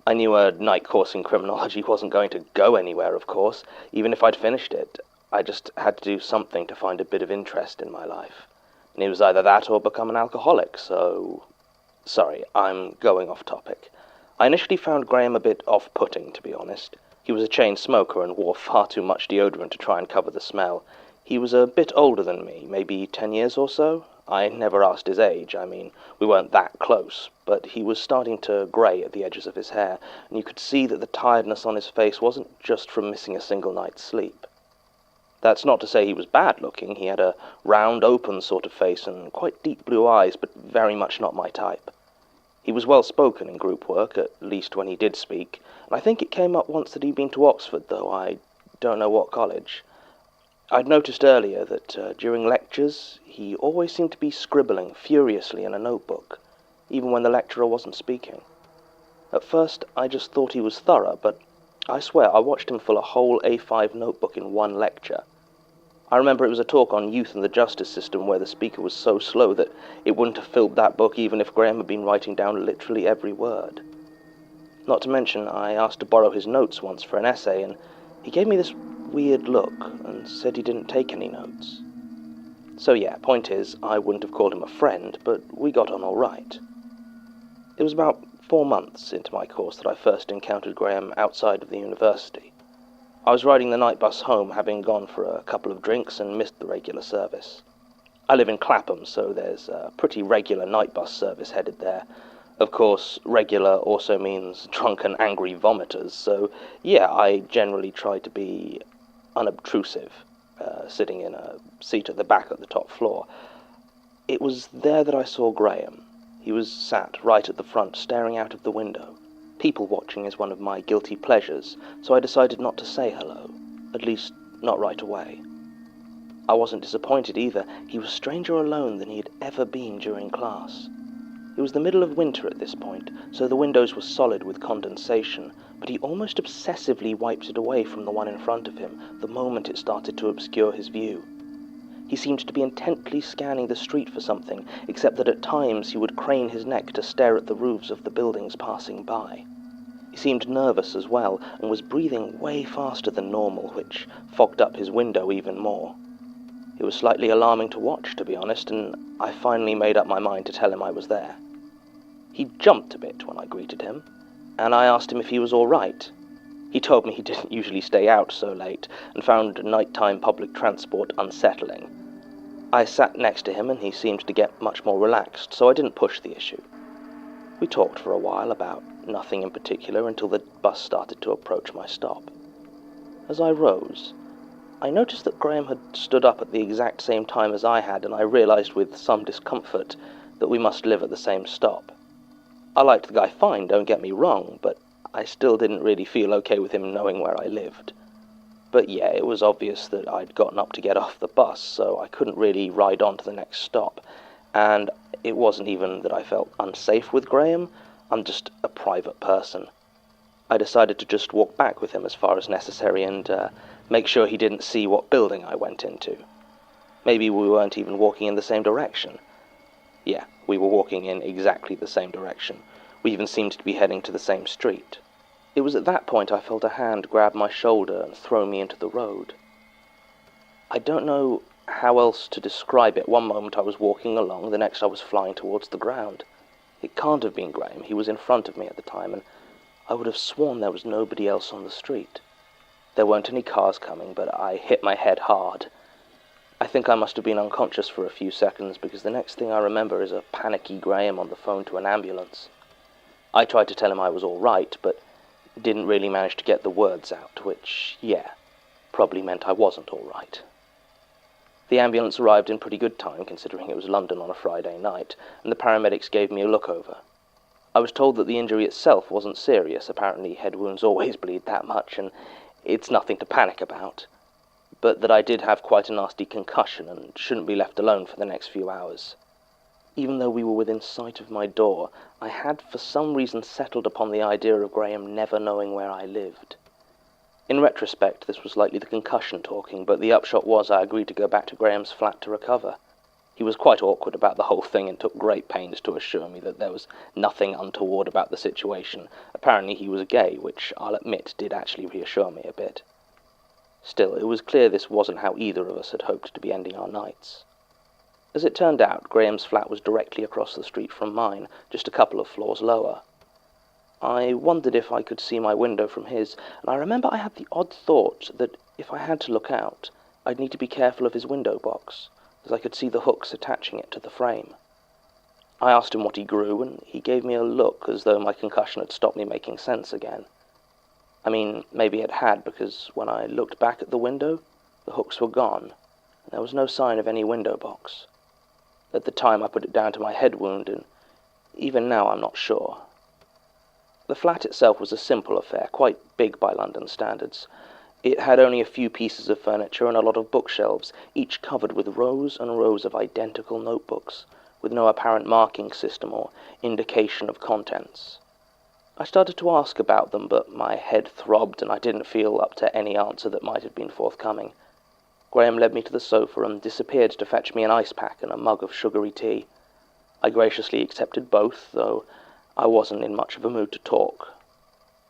I knew a night course in criminology wasn't going to go anywhere, of course, even if I'd finished it. I just had to do something to find a bit of interest in my life. And it was either that or become an alcoholic, so... Sorry, I'm going off topic. I initially found Graham a bit off-putting, to be honest. He was a chain smoker and wore far too much deodorant to try and cover the smell. He was a bit older than me, maybe 10 years or so. I never asked his age. I mean, we weren't that close, but he was starting to grey at the edges of his hair, and you could see that the tiredness on his face wasn't just from missing a single night's sleep. That's not to say he was bad-looking. He had a round, open sort of face and quite deep blue eyes, but very much not my type. He was well-spoken in group work, at least when he did speak, and I think it came up once that he'd been to Oxford, though I don't know what college. I'd noticed earlier that during lectures, he always seemed to be scribbling furiously in a notebook. even when the lecturer wasn't speaking. At first, I just thought he was thorough, but I swear I watched him fill a whole A5 notebook in one lecture. I remember it was a talk on youth and the justice system where the speaker was so slow that it wouldn't have filled that book even if Graham had been writing down literally every word. Not to mention, I asked to borrow his notes once for an essay, and he gave me this weird look and said he didn't take any notes. So yeah, point is, I wouldn't have called him a friend, but we got on all right. It was about 4 months into my course that I first encountered Graham outside of the university. I was riding the night bus home, having gone for a couple of drinks and missed the regular service. I live in Clapham, so there's a pretty regular night bus service headed there. Of course, regular also means drunk and angry vomiters, so yeah, I generally try to be unobtrusive, sitting in a seat at the back at the top floor. It was there that I saw Graham. He was sat right at the front, staring out of the window. People watching is one of my guilty pleasures, so I decided not to say hello, at least not right away. I wasn't disappointed either. He was stranger alone than he had ever been during class. It was the middle of winter at this point, so the windows were solid with condensation, but he almost obsessively wiped it away from the one in front of him the moment it started to obscure his view. He seemed to be intently scanning the street for something, except that at times he would crane his neck to stare at the roofs of the buildings passing by. He seemed nervous as well, and was breathing way faster than normal, which fogged up his window even more. It was slightly alarming to watch, to be honest, and I finally made up my mind to tell him I was there. He jumped a bit when I greeted him, and I asked him if he was all right. He told me he didn't usually stay out so late, and found nighttime public transport unsettling. I sat next to him, and he seemed to get much more relaxed, so I didn't push the issue. We talked for a while about nothing in particular until the bus started to approach my stop. As I rose, I noticed that Graham had stood up at the exact same time as I had, and I realized with some discomfort that we must live at the same stop. I liked the guy fine, don't get me wrong, but I still didn't really feel okay with him knowing where I lived. But yeah, it was obvious that I'd gotten up to get off the bus, so I couldn't really ride on to the next stop, and it wasn't even that I felt unsafe with Graham. I'm just a private person. I decided to just walk back with him as far as necessary and make sure he didn't see what building I went into. Maybe we weren't even walking in the same direction. Yeah, we were walking in exactly the same direction. We even seemed to be heading to the same street. It was at that point I felt a hand grab my shoulder and throw me into the road. I don't know how else to describe it. One moment I was walking along, the next I was flying towards the ground. It can't have been Graham. He was in front of me at the time, and I would have sworn there was nobody else on the street. There weren't any cars coming, but I hit my head hard. I think I must have been unconscious for a few seconds, because the next thing I remember is a panicky Graham on the phone to an ambulance. I tried to tell him I was all right, but didn't really manage to get the words out, which, yeah, probably meant I wasn't all right. The ambulance arrived in pretty good time, considering it was London on a Friday night, and the paramedics gave me a look over. I was told that the injury itself wasn't serious. Apparently head wounds always bleed that much, and it's nothing to panic about, but that I did have quite a nasty concussion and shouldn't be left alone for the next few hours. Even though we were within sight of my door, I had for some reason settled upon the idea of Graham never knowing where I lived. In retrospect, this was likely the concussion talking, but the upshot was I agreed to go back to Graham's flat to recover. He was quite awkward about the whole thing and took great pains to assure me that there was nothing untoward about the situation. Apparently he was gay, which I'll admit did actually reassure me a bit. Still, it was clear this wasn't how either of us had hoped to be ending our nights. As it turned out, Graham's flat was directly across the street from mine, just a couple of floors lower. I wondered if I could see my window from his, and I remember I had the odd thought that if I had to look out, I'd need to be careful of his window box, as I could see the hooks attaching it to the frame. I asked him what he grew, and he gave me a look as though my concussion had stopped me making sense again. I mean, maybe it had, because when I looked back at the window, the hooks were gone, and there was no sign of any window box. At the time I put it down to my head wound, and even now I'm not sure. The flat itself was a simple affair, quite big by London standards. It had only a few pieces of furniture and a lot of bookshelves, each covered with rows and rows of identical notebooks, with no apparent marking system or indication of contents. I started to ask about them, but my head throbbed and I didn't feel up to any answer that might have been forthcoming. Graham led me to the sofa and disappeared to fetch me an ice pack and a mug of sugary tea. I graciously accepted both, though I wasn't in much of a mood to talk.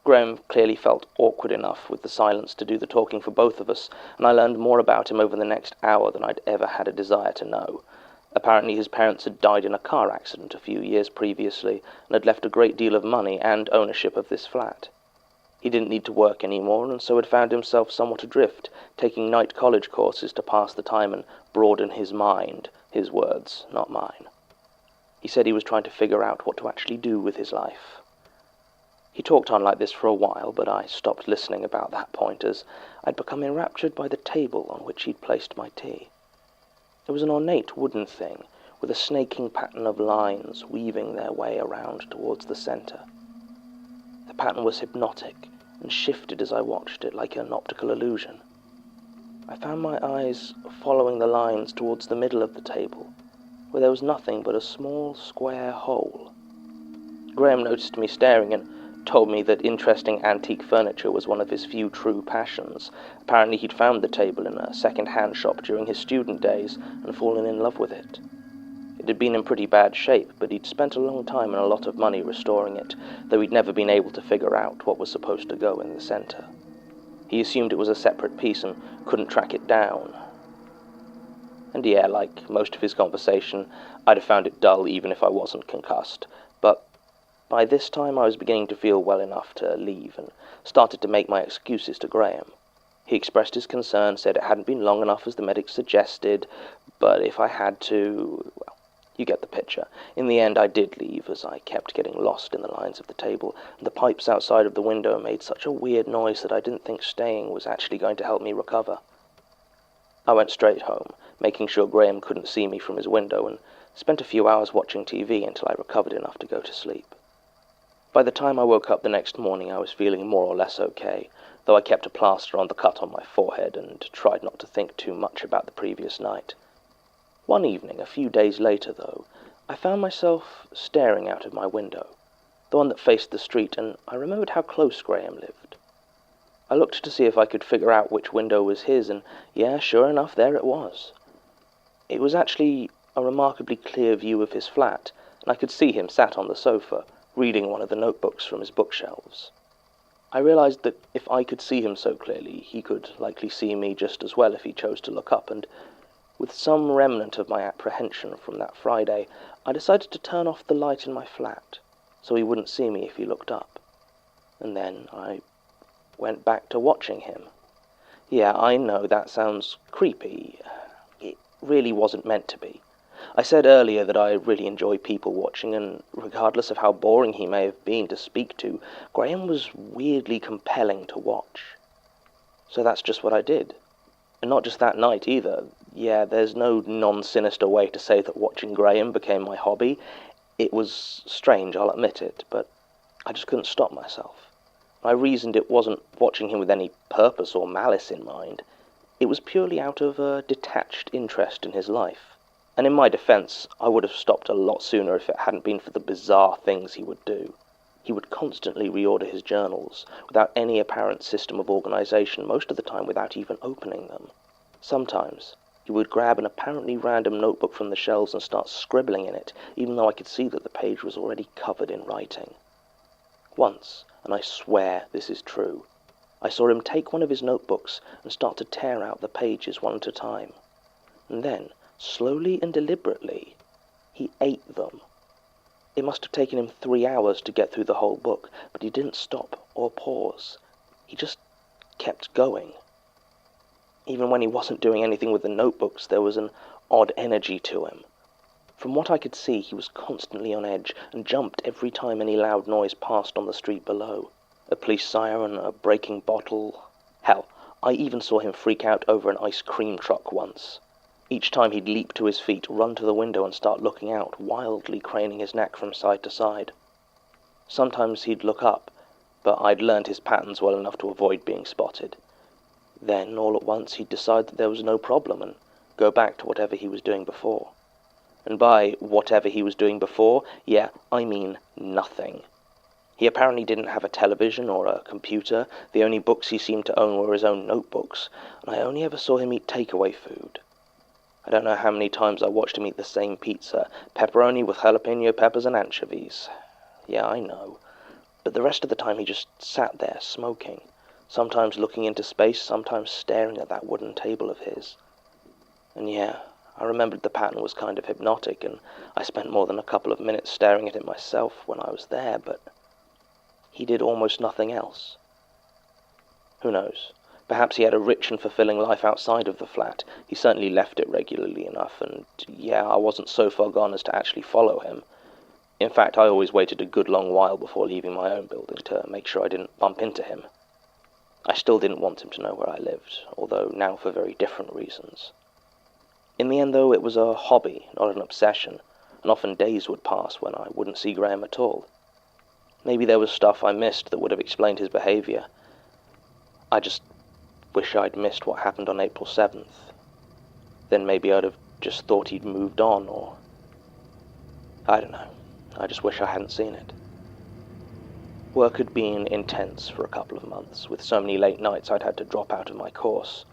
Graham clearly felt awkward enough with the silence to do the talking for both of us, and I learned more about him over the next hour than I'd ever had a desire to know. Apparently his parents had died in a car accident a few years previously and had left a great deal of money and ownership of this flat. He didn't need to work anymore, and so had found himself somewhat adrift, taking night college courses to pass the time and broaden his mind, his words, not mine. He said he was trying to figure out what to actually do with his life. He talked on like this for a while, but I stopped listening about that point, as I'd become enraptured by the table on which he'd placed my tea. It was an ornate wooden thing, with a snaking pattern of lines weaving their way around towards the center. The pattern was hypnotic, and shifted as I watched it like an optical illusion. I found my eyes following the lines towards the middle of the table, where there was nothing but a small square hole. Graham noticed me staring and told me that interesting antique furniture was one of his few true passions. Apparently he'd found the table in a second-hand shop during his student days and fallen in love with it. It had been in pretty bad shape, but he'd spent a long time and a lot of money restoring it, though he'd never been able to figure out what was supposed to go in the center. He assumed it was a separate piece and couldn't track it down. And yeah, like most of his conversation, I'd have found it dull even if I wasn't concussed, but by this time I was beginning to feel well enough to leave and started to make my excuses to Graham. He expressed his concern, said it hadn't been long enough as the medics suggested, but if I had to, well, you get the picture. In the end I did leave, as I kept getting lost in the lines of the table, and the pipes outside of the window made such a weird noise that I didn't think staying was actually going to help me recover. I went straight home, making sure Graham couldn't see me from his window, and spent a few hours watching TV until I recovered enough to go to sleep. By the time I woke up the next morning I was feeling more or less okay, though I kept a plaster on the cut on my forehead and tried not to think too much about the previous night. One evening, a few days later though, I found myself staring out of my window, the one that faced the street, and I remembered how close Graham lived. I looked to see if I could figure out which window was his, and yeah, sure enough, there it was. It was actually a remarkably clear view of his flat, and I could see him sat on the sofa, reading one of the notebooks from his bookshelves. I realized that if I could see him so clearly, he could likely see me just as well if he chose to look up, and with some remnant of my apprehension from that Friday, I decided to turn off the light in my flat, so he wouldn't see me if he looked up. And then I went back to watching him. Yeah, I know that sounds creepy. It really wasn't meant to be. I said earlier that I really enjoy people watching, and regardless of how boring he may have been to speak to, Graham was weirdly compelling to watch. So that's just what I did. And not just that night either. Yeah, there's no non-sinister way to say that watching Graham became my hobby. It was strange, I'll admit it, but I just couldn't stop myself. I reasoned it wasn't watching him with any purpose or malice in mind. It was purely out of a detached interest in his life. And in my defense, I would have stopped a lot sooner if it hadn't been for the bizarre things he would do. He would constantly reorder his journals, without any apparent system of organization, most of the time without even opening them. Sometimes he would grab an apparently random notebook from the shelves and start scribbling in it, even though I could see that the page was already covered in writing. Once, and I swear this is true, I saw him take one of his notebooks and start to tear out the pages one at a time. And then, slowly and deliberately, he ate them. It must have taken him 3 hours to get through the whole book, but he didn't stop or pause. He just kept going. Even when he wasn't doing anything with the notebooks, there was an odd energy to him. From what I could see, he was constantly on edge and jumped every time any loud noise passed on the street below. A police siren, a breaking bottle. Hell, I even saw him freak out over an ice cream truck once. Each time he'd leap to his feet, run to the window and start looking out, wildly craning his neck from side to side. Sometimes he'd look up, but I'd learned his patterns well enough to avoid being spotted. Then, all at once, he'd decide that there was no problem and go back to whatever he was doing before. And by whatever he was doing before, yeah, I mean nothing. He apparently didn't have a television or a computer. The only books he seemed to own were his own notebooks, and I only ever saw him eat takeaway food. I don't know how many times I watched him eat the same pizza, pepperoni with jalapeno peppers and anchovies. Yeah, I know. But the rest of the time he just sat there smoking, sometimes looking into space, sometimes staring at that wooden table of his. And yeah, I remembered the pattern was kind of hypnotic, and I spent more than a couple of minutes staring at it myself when I was there, but he did almost nothing else. Who knows? Perhaps he had a rich and fulfilling life outside of the flat. He certainly left it regularly enough, and yeah, I wasn't so far gone as to actually follow him. In fact, I always waited a good long while before leaving my own building to make sure I didn't bump into him. I still didn't want him to know where I lived, although now for very different reasons. In the end, though, it was a hobby, not an obsession, and often days would pass when I wouldn't see Graham at all. Maybe there was stuff I missed that would have explained his behavior. I just wish I'd missed what happened on April 7th. Then maybe I'd have just thought he'd moved on, or I don't know. I just wish I hadn't seen it. Work had been intense for a couple of months, with so many late nights I'd had to drop out of my course.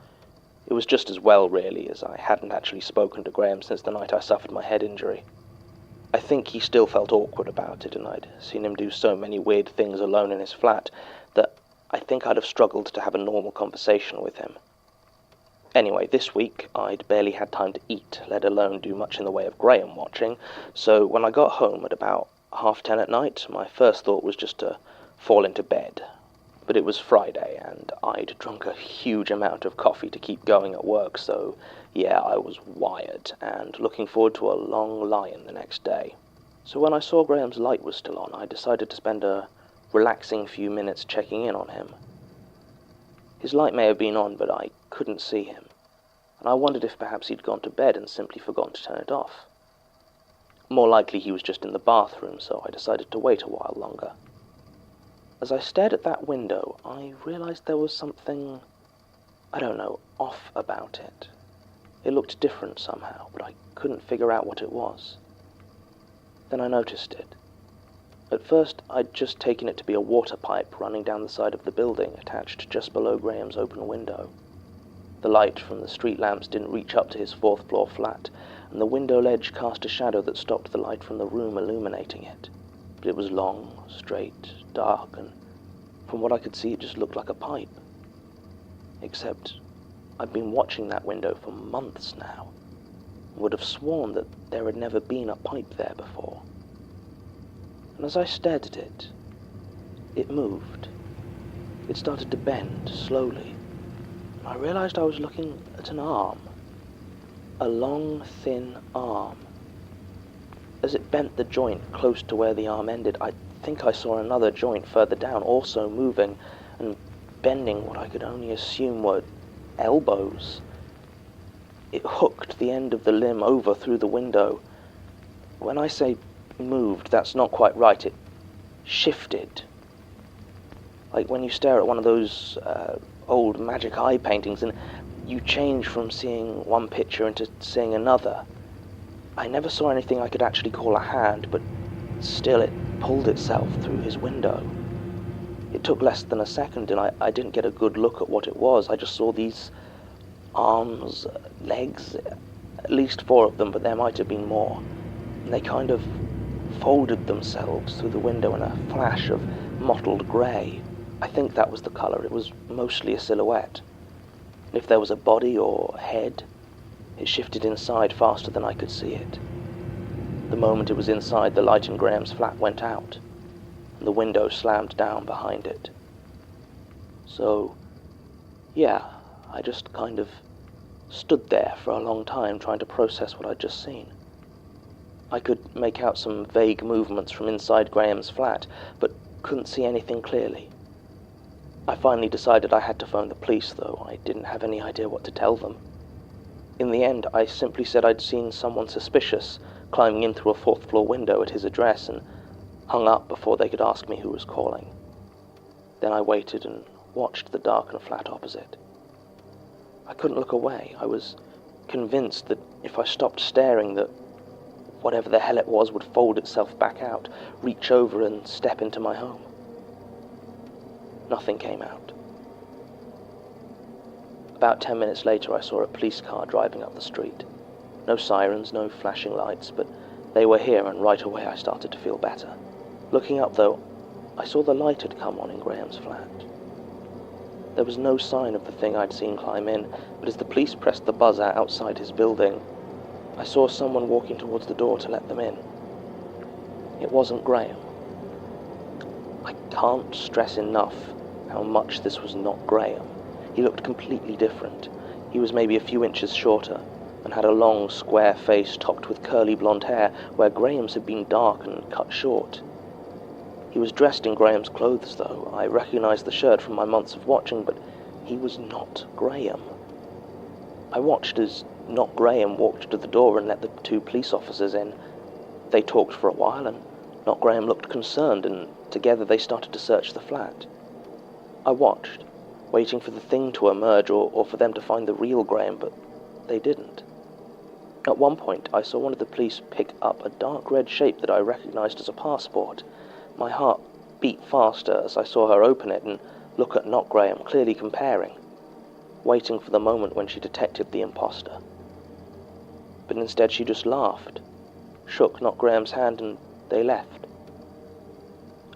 It was just as well, really, as I hadn't actually spoken to Graham since the night I suffered my head injury. I think he still felt awkward about it, and I'd seen him do so many weird things alone in his flat that I think I'd have struggled to have a normal conversation with him. Anyway, this week I'd barely had time to eat, let alone do much in the way of Graham watching, so when I got home at about 10:30 at night, my first thought was just to fall into bed. But it was Friday, and I'd drunk a huge amount of coffee to keep going at work, so yeah, I was wired, and looking forward to a long lie-in the next day. So when I saw Graham's light was still on, I decided to spend a relaxing few minutes checking in on him. His light may have been on, but I couldn't see him, and I wondered if perhaps he'd gone to bed and simply forgotten to turn it off. More likely he was just in the bathroom, so I decided to wait a while longer. As I stared at that window, I realized there was something, I don't know, off about it. It looked different somehow, but I couldn't figure out what it was. Then I noticed it. At first, I'd just taken it to be a water pipe running down the side of the building, attached just below Graham's open window. The light from the street lamps didn't reach up to his fourth-floor flat, and the window ledge cast a shadow that stopped the light from the room illuminating it. But it was long, straight, dark, and from what I could see, it just looked like a pipe. Except I'd been watching that window for months now, and would have sworn that there had never been a pipe there before. And as I stared at it, it moved. It started to bend, slowly, and I realized I was looking at an arm. A long, thin arm. As it bent the joint close to where the arm ended, I think I saw another joint further down, also moving and bending what I could only assume were elbows. It hooked the end of the limb over through the window. When I say moved, that's not quite right. It shifted. Like when you stare at one of those old magic eye paintings and you change from seeing one picture into seeing another. I never saw anything I could actually call a hand, but still it pulled itself through his window. It took less than a second, and I didn't get a good look at what it was. I just saw these arms, legs, at least 4 of them, but there might have been more. And they kind of folded themselves through the window in a flash of mottled grey. I think that was the colour. It was mostly a silhouette. And if there was a body or head, it shifted inside faster than I could see it. The moment it was inside, the light in Graham's flat went out, and the window slammed down behind it. So, yeah, I just kind of stood there for a long time trying to process what I'd just seen. I could make out some vague movements from inside Graham's flat, but couldn't see anything clearly. I finally decided I had to phone the police, though I didn't have any idea what to tell them. In the end, I simply said I'd seen someone suspicious climbing in through a 4th-floor window at his address and hung up before they could ask me who was calling. Then I waited and watched the darkened flat opposite. I couldn't look away. I was convinced that if I stopped staring, that whatever the hell it was would fold itself back out, reach over and step into my home. Nothing came out. About 10 minutes later, I saw a police car driving up the street. No sirens, no flashing lights, but they were here, and right away I started to feel better. Looking up, though, I saw the light had come on in Graham's flat. There was no sign of the thing I'd seen climb in, but as the police pressed the buzzer outside his building, I saw someone walking towards the door to let them in. It wasn't Graham. I can't stress enough how much this was not Graham. He looked completely different. He was maybe a few inches shorter, and had a long, square face topped with curly blonde hair, where Graham's had been dark and cut short. He was dressed in Graham's clothes, though. I recognized the shirt from my months of watching, but he was not Graham. I watched as not Graham walked to the door and let the two police officers in. They talked for a while, and not Graham looked concerned, and together they started to search the flat. I watched, waiting for the thing to emerge or for them to find the real Graham, but they didn't. At one point, I saw one of the police pick up a dark red shape that I recognized as a passport. My heart beat faster as I saw her open it and look at Not Graham, clearly comparing, waiting for the moment when she detected the imposter. But instead she just laughed, shook Not Graham's hand, and they left.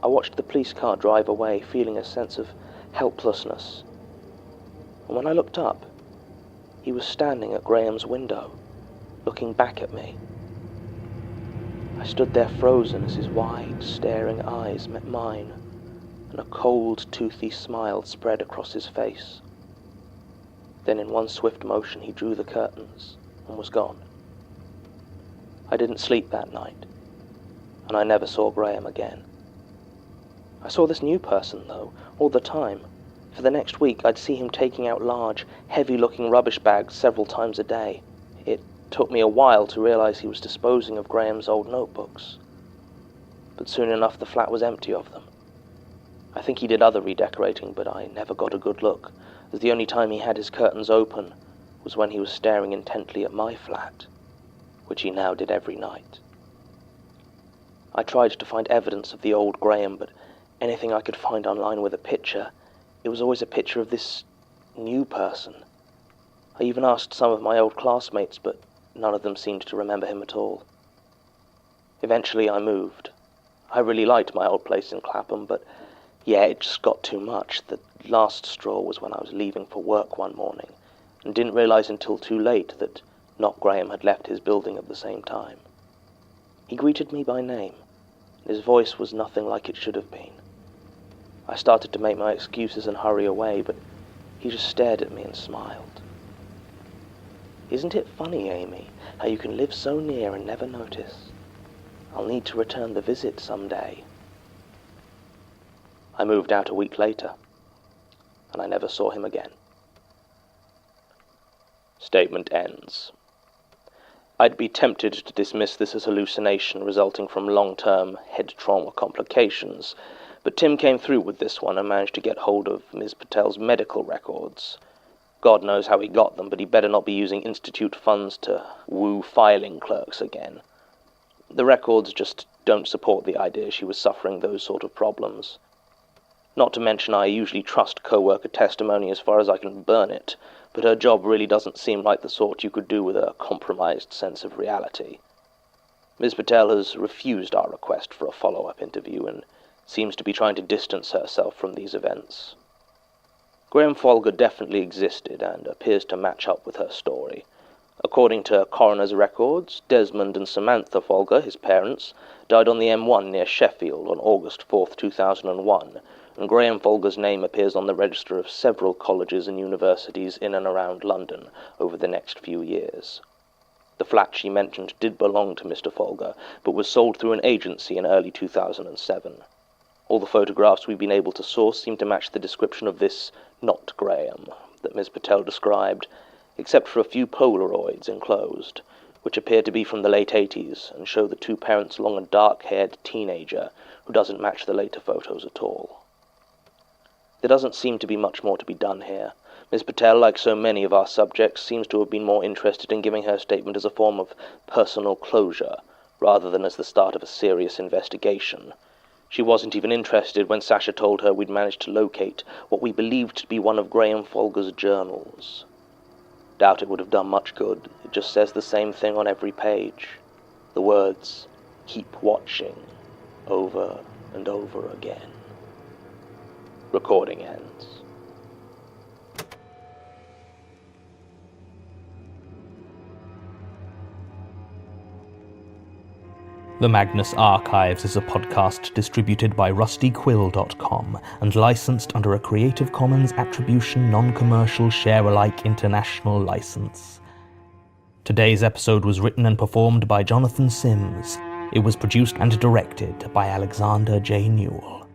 I watched the police car drive away, feeling a sense of helplessness. And when I looked up, he was standing at Graham's window, looking back at me. I stood there frozen as his wide, staring eyes met mine, and a cold, toothy smile spread across his face. Then in one swift motion he drew the curtains and was gone. I didn't sleep that night, and I never saw Graham again. I saw this new person, though, all the time. For the next week I'd see him taking out large, heavy-looking rubbish bags several times a day. It took me a while to realize he was disposing of Graham's old notebooks. But soon enough the flat was empty of them. I think he did other redecorating, but I never got a good look, as the only time he had his curtains open was when he was staring intently at my flat, which he now did every night. I tried to find evidence of the old Graham, but anything I could find online with a picture, it was always a picture of this new person. I even asked some of my old classmates, but none of them seemed to remember him at all. Eventually I moved. I really liked my old place in Clapham, but yeah, it just got too much. The last straw was when I was leaving for work one morning, and didn't realize until too late that Not Graham had left his building at the same time. He greeted me by name, and his voice was nothing like it should have been. I started to make my excuses and hurry away, but he just stared at me and smiled. "Isn't it funny, Amy, how you can live so near and never notice? I'll need to return the visit someday." I moved out a week later, and I never saw him again. Statement ends. I'd be tempted to dismiss this as hallucination resulting from long-term head trauma complications, but Tim came through with this one and managed to get hold of Ms. Patel's medical records. God knows how he got them, but he better not be using Institute funds to woo filing clerks again. The records just don't support the idea she was suffering those sort of problems. Not to mention I usually trust co-worker testimony as far as I can burn it, but her job really doesn't seem like the sort you could do with a compromised sense of reality. Ms. Patel has refused our request for a follow-up interview and seems to be trying to distance herself from these events. Graham Folger definitely existed and appears to match up with her story. According to coroner's records, Desmond and Samantha Folger, his parents, died on the M1 near Sheffield on August 4th, 2001, and Graham Folger's name appears on the register of several colleges and universities in and around London over the next few years. The flat she mentioned did belong to Mr. Folger, but was sold through an agency in early 2007. All the photographs we've been able to source seem to match the description of this not Graham that Ms. Patel described, except for a few Polaroids enclosed, which appear to be from the late 80s and show the two parents along a dark-haired teenager who doesn't match the later photos at all. There doesn't seem to be much more to be done here. Ms. Patel, like so many of our subjects, seems to have been more interested in giving her statement as a form of personal closure, rather than as the start of a serious investigation. She wasn't even interested when Sasha told her we'd managed to locate what we believed to be one of Graham Folger's journals. Doubt it would have done much good. It just says the same thing on every page. The words, "Keep watching," over and over again. Recording ends. The Magnus Archives is a podcast distributed by rustyquill.com and licensed under a Creative Commons Attribution Non-Commercial Share-alike International License. Today's episode was written and performed by Jonathan Sims. It was produced and directed by Alexander J. Newell.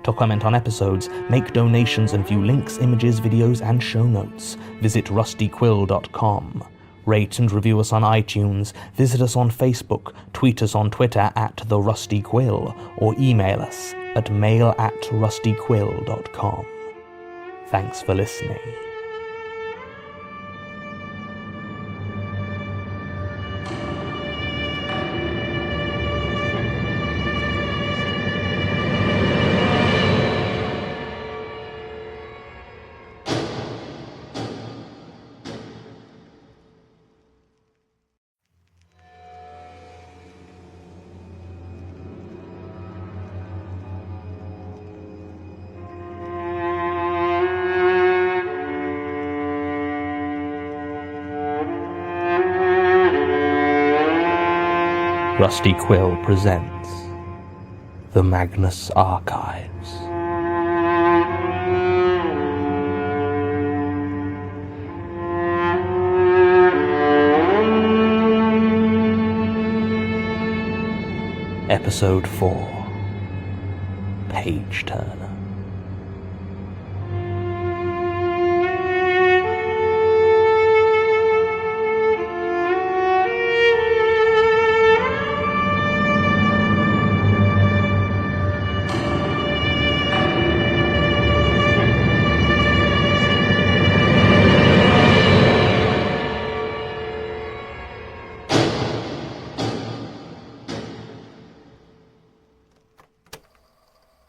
To comment on episodes, make donations and view links, images, videos, and show notes, visit rustyquill.com. Rate and review us on iTunes, visit us on Facebook, tweet us on Twitter at The Rusty Quill, or email us at mail@rustyquill.com. Thanks for listening. Rusty Quill presents The Magnus Archives. Episode 4, Page Turner.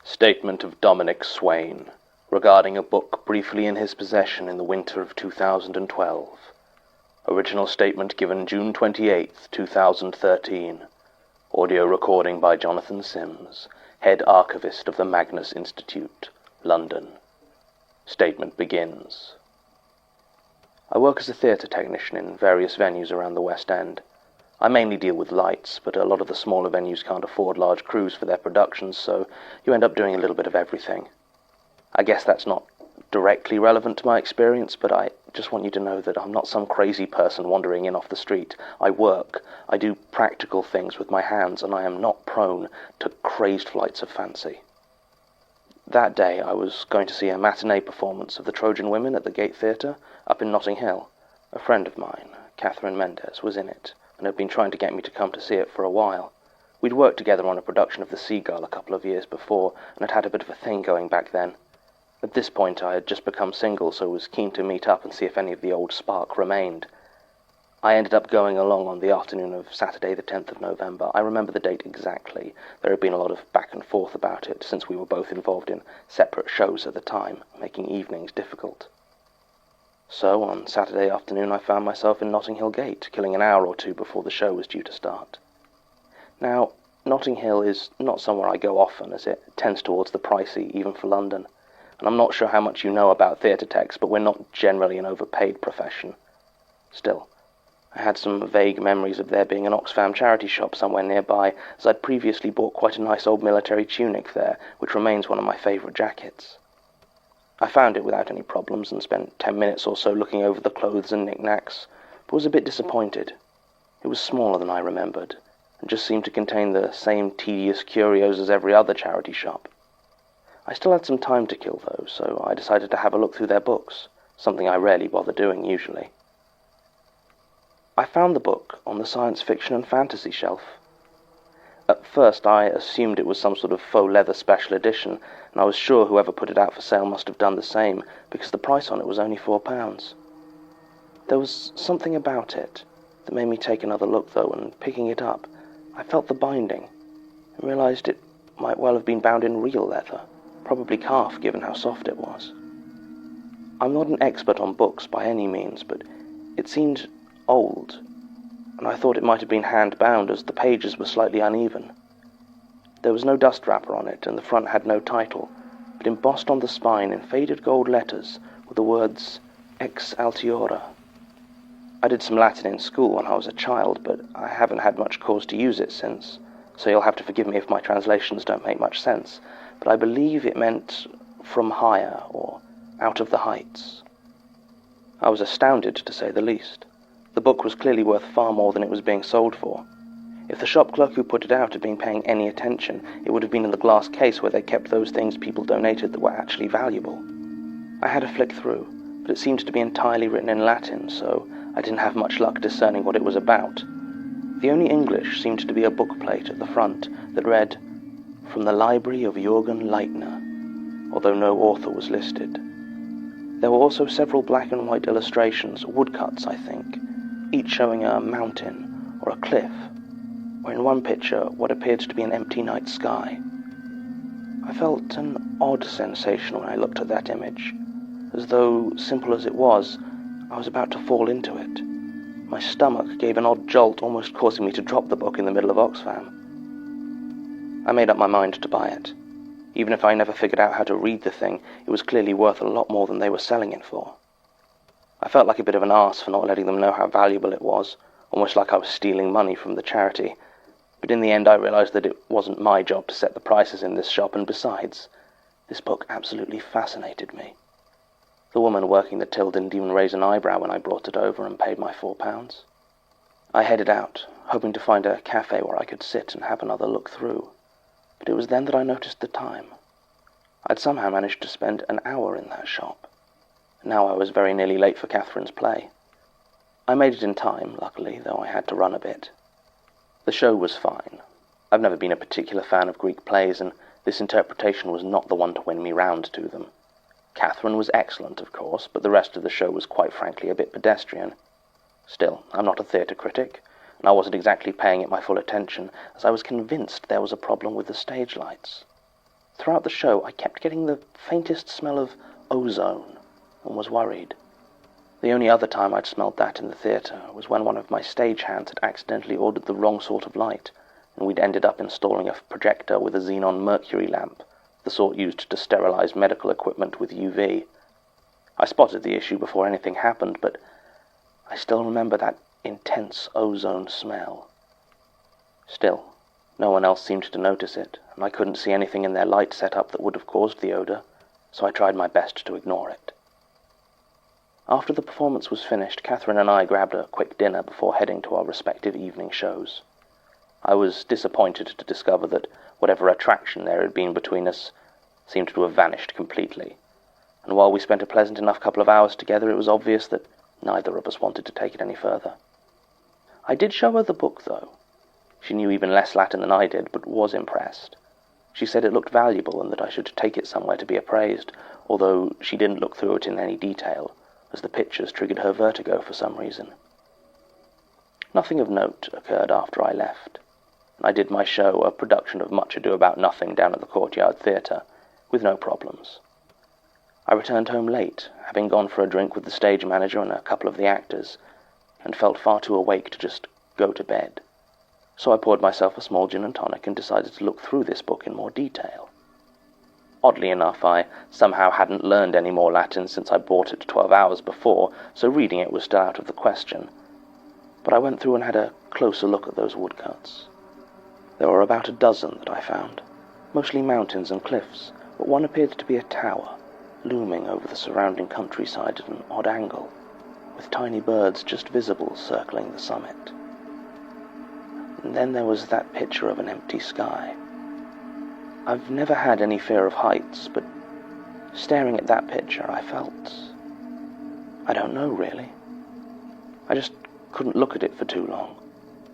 Statement of Dominic Swain regarding a book briefly in his possession in the winter of 2012. Original statement given June 28, 2013. Audio recording by Jonathan Sims, Head Archivist of the Magnus Institute, London. Statement begins. I work as a theatre technician in various venues around the West End. I mainly deal with lights, but a lot of the smaller venues can't afford large crews for their productions, so you end up doing a little bit of everything. I guess that's not directly relevant to my experience, but I just want you to know that I'm not some crazy person wandering in off the street. I work, I do practical things with my hands, and I am not prone to crazed flights of fancy. That day I was going to see a matinee performance of The Trojan Women at the Gate Theatre up in Notting Hill. A friend of mine, Catherine Mendes, was in it, and had been trying to get me to come to see it for a while. We'd worked together on a production of The Seagull a couple of years before, and had had a bit of a thing going back then. At this point I had just become single, so was keen to meet up and see if any of the old spark remained. I ended up going along on the afternoon of Saturday the 10th of November. I remember the date exactly. There had been a lot of back and forth about it, since we were both involved in separate shows at the time, making evenings difficult. So, on Saturday afternoon I found myself in Notting Hill Gate, killing an hour or two before the show was due to start. Now, Notting Hill is not somewhere I go often, as it tends towards the pricey, even for London. And I'm not sure how much you know about theatre techs, but we're not generally an overpaid profession. Still, I had some vague memories of there being an Oxfam charity shop somewhere nearby, as I'd previously bought quite a nice old military tunic there, which remains one of my favourite jackets. I found it without any problems and spent 10 minutes or so looking over the clothes and knickknacks, but was a bit disappointed. It was smaller than I remembered, and just seemed to contain the same tedious curios as every other charity shop. I still had some time to kill, though, so I decided to have a look through their books, something I rarely bother doing usually. I found the book on the science fiction and fantasy shelf. At first I assumed it was some sort of faux leather special edition, and I was sure whoever put it out for sale must have done the same, because the price on it was only £4. There was something about it that made me take another look, though, and picking it up, I felt the binding and realized it might well have been bound in real leather, probably calf given how soft it was. I'm not an expert on books by any means, but it seemed old, and I thought it might have been hand-bound as the pages were slightly uneven. There was no dust wrapper on it, and the front had no title, but embossed on the spine in faded gold letters were the words Ex Altiora. I did some Latin in school when I was a child, but I haven't had much cause to use it since, so you'll have to forgive me if my translations don't make much sense, but I believe it meant from higher, or out of the heights. I was astounded, to say the least. The book was clearly worth far more than it was being sold for. If the shop clerk who put it out had been paying any attention, it would have been in the glass case where they kept those things people donated that were actually valuable. I had a flick through, but it seemed to be entirely written in Latin, so I didn't have much luck discerning what it was about. The only English seemed to be a bookplate at the front that read, "From the Library of Jürgen Leitner," although no author was listed. There were also several black and white illustrations, woodcuts I think, each showing a mountain or a cliff, or in one picture what appeared to be an empty night sky. I felt an odd sensation when I looked at that image, as though, simple as it was, I was about to fall into it. My stomach gave an odd jolt, almost causing me to drop the book in the middle of Oxfam. I made up my mind to buy it. Even if I never figured out how to read the thing, it was clearly worth a lot more than they were selling it for. I felt like a bit of an arse for not letting them know how valuable it was, almost like I was stealing money from the charity. But in the end I realized that it wasn't my job to set the prices in this shop, and besides, this book absolutely fascinated me. The woman working the till didn't even raise an eyebrow when I brought it over and paid my £4. I headed out, hoping to find a cafe where I could sit and have another look through. But it was then that I noticed the time. I'd somehow managed to spend an hour in that shop. Now I was very nearly late for Catherine's play. I made it in time, luckily, though I had to run a bit. The show was fine. I've never been a particular fan of Greek plays, and this interpretation was not the one to win me round to them. Catherine was excellent, of course, but the rest of the show was quite frankly a bit pedestrian. Still, I'm not a theatre critic, and I wasn't exactly paying it my full attention, as I was convinced there was a problem with the stage lights. Throughout the show, I kept getting the faintest smell of ozone, and was worried. The only other time I'd smelled that in the theatre was when one of my stagehands had accidentally ordered the wrong sort of light, and we'd ended up installing a projector with a xenon mercury lamp, the sort used to sterilize medical equipment with UV. I spotted the issue before anything happened, but I still remember that intense ozone smell. Still, no one else seemed to notice it, and I couldn't see anything in their light setup that would have caused the odor, so I tried my best to ignore it. After the performance was finished, Catherine and I grabbed a quick dinner before heading to our respective evening shows. I was disappointed to discover that whatever attraction there had been between us seemed to have vanished completely, and while we spent a pleasant enough couple of hours together, it was obvious that neither of us wanted to take it any further. I did show her the book, though. She knew even less Latin than I did, but was impressed. She said it looked valuable and that I should take it somewhere to be appraised, although she didn't look through it in any detail, as the pictures triggered her vertigo for some reason. Nothing of note occurred after I left. I did my show, a production of Much Ado About Nothing, down at the Courtyard Theatre, with no problems. I returned home late, having gone for a drink with the stage manager and a couple of the actors, and felt far too awake to just go to bed. So I poured myself a small gin and tonic and decided to look through this book in more detail. Oddly enough, I somehow hadn't learned any more Latin since I bought it 12 hours before, so reading it was still out of the question. But I went through and had a closer look at those woodcuts. There were about a dozen that I found, mostly mountains and cliffs, but one appeared to be a tower, looming over the surrounding countryside at an odd angle, with tiny birds just visible circling the summit. And then there was that picture of an empty sky. I've never had any fear of heights, but staring at that picture I don't know really. I just couldn't look at it for too long.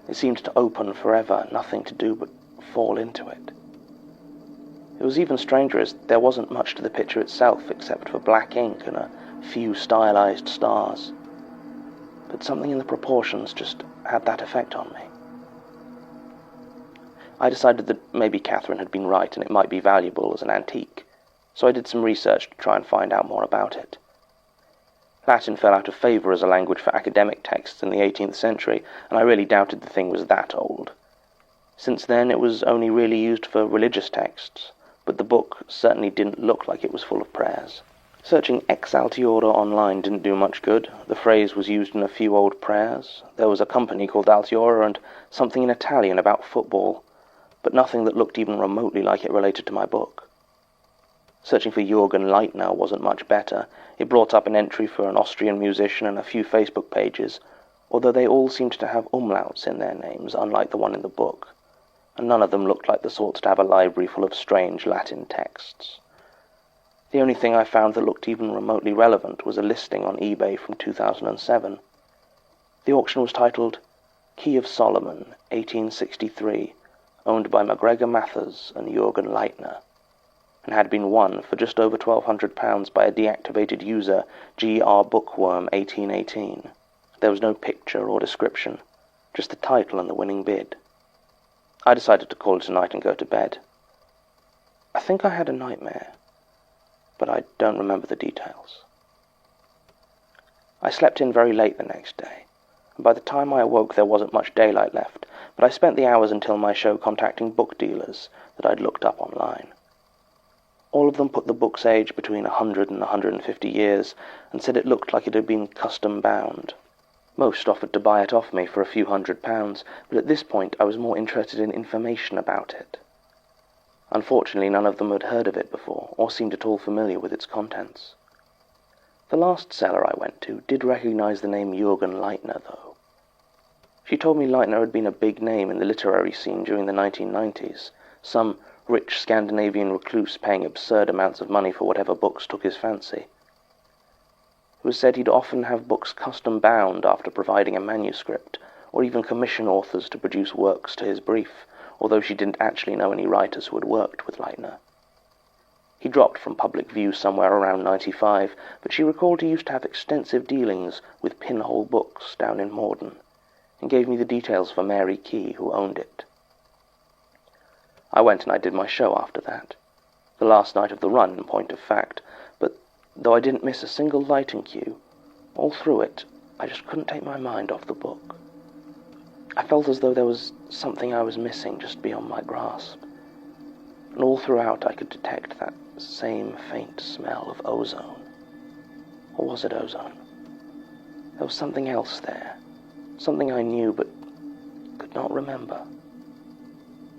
It seemed to open forever, nothing to do but fall into it. It was even stranger as there wasn't much to the picture itself except for black ink and a few stylized stars. But something in the proportions just had that effect on me. I decided that maybe Catherine had been right and it might be valuable as an antique, so I did some research to try and find out more about it. Latin fell out of favour as a language for academic texts in the 18th century, and I really doubted the thing was that old. Since then, it was only really used for religious texts, but the book certainly didn't look like it was full of prayers. Searching ex altiora online didn't do much good. The phrase was used in a few old prayers. There was a company called Altiora and something in Italian about football, but nothing that looked even remotely like it related to my book. Searching for Jürgen Leitner wasn't much better. It brought up an entry for an Austrian musician and a few Facebook pages, although they all seemed to have umlauts in their names, unlike the one in the book, and none of them looked like the sorts to have a library full of strange Latin texts. The only thing I found that looked even remotely relevant was a listing on eBay from 2007. The auction was titled Key of Solomon, 1863, owned by MacGregor Mathers and Jürgen Leitner, and had been won for just over £1,200 by a deactivated user, GR Bookworm 1818. There was no picture or description, just the title and the winning bid. I decided to call it a night and go to bed. I think I had a nightmare, but I don't remember the details. I slept in very late the next day, and by the time I awoke there wasn't much daylight left, but I spent the hours until my show contacting book dealers that I'd looked up online. All of them put the book's age between 100 and 150 years and said it looked like it had been custom bound. Most offered to buy it off me for a few £100s, but at this point I was more interested in information about it. Unfortunately, none of them had heard of it before, or seemed at all familiar with its contents. The last seller I went to did recognize the name Jürgen Leitner, though. She told me Leitner had been a big name in the literary scene during the 1990s, some rich Scandinavian recluse paying absurd amounts of money for whatever books took his fancy. It was said he'd often have books custom bound after providing a manuscript, or even commission authors to produce works to his brief, although she didn't actually know any writers who had worked with Leitner. He dropped from public view somewhere around 95, but she recalled he used to have extensive dealings with Pinhole Books down in Morden, and gave me the details for Mary Key, who owned it. I went and I did my show after that. The last night of the run, in point of fact, but though I didn't miss a single lighting cue, all through it, I just couldn't take my mind off the book. I felt as though there was something I was missing just beyond my grasp, and all throughout I could detect that same faint smell of ozone. Or was it ozone? There was something else there, something I knew but could not remember.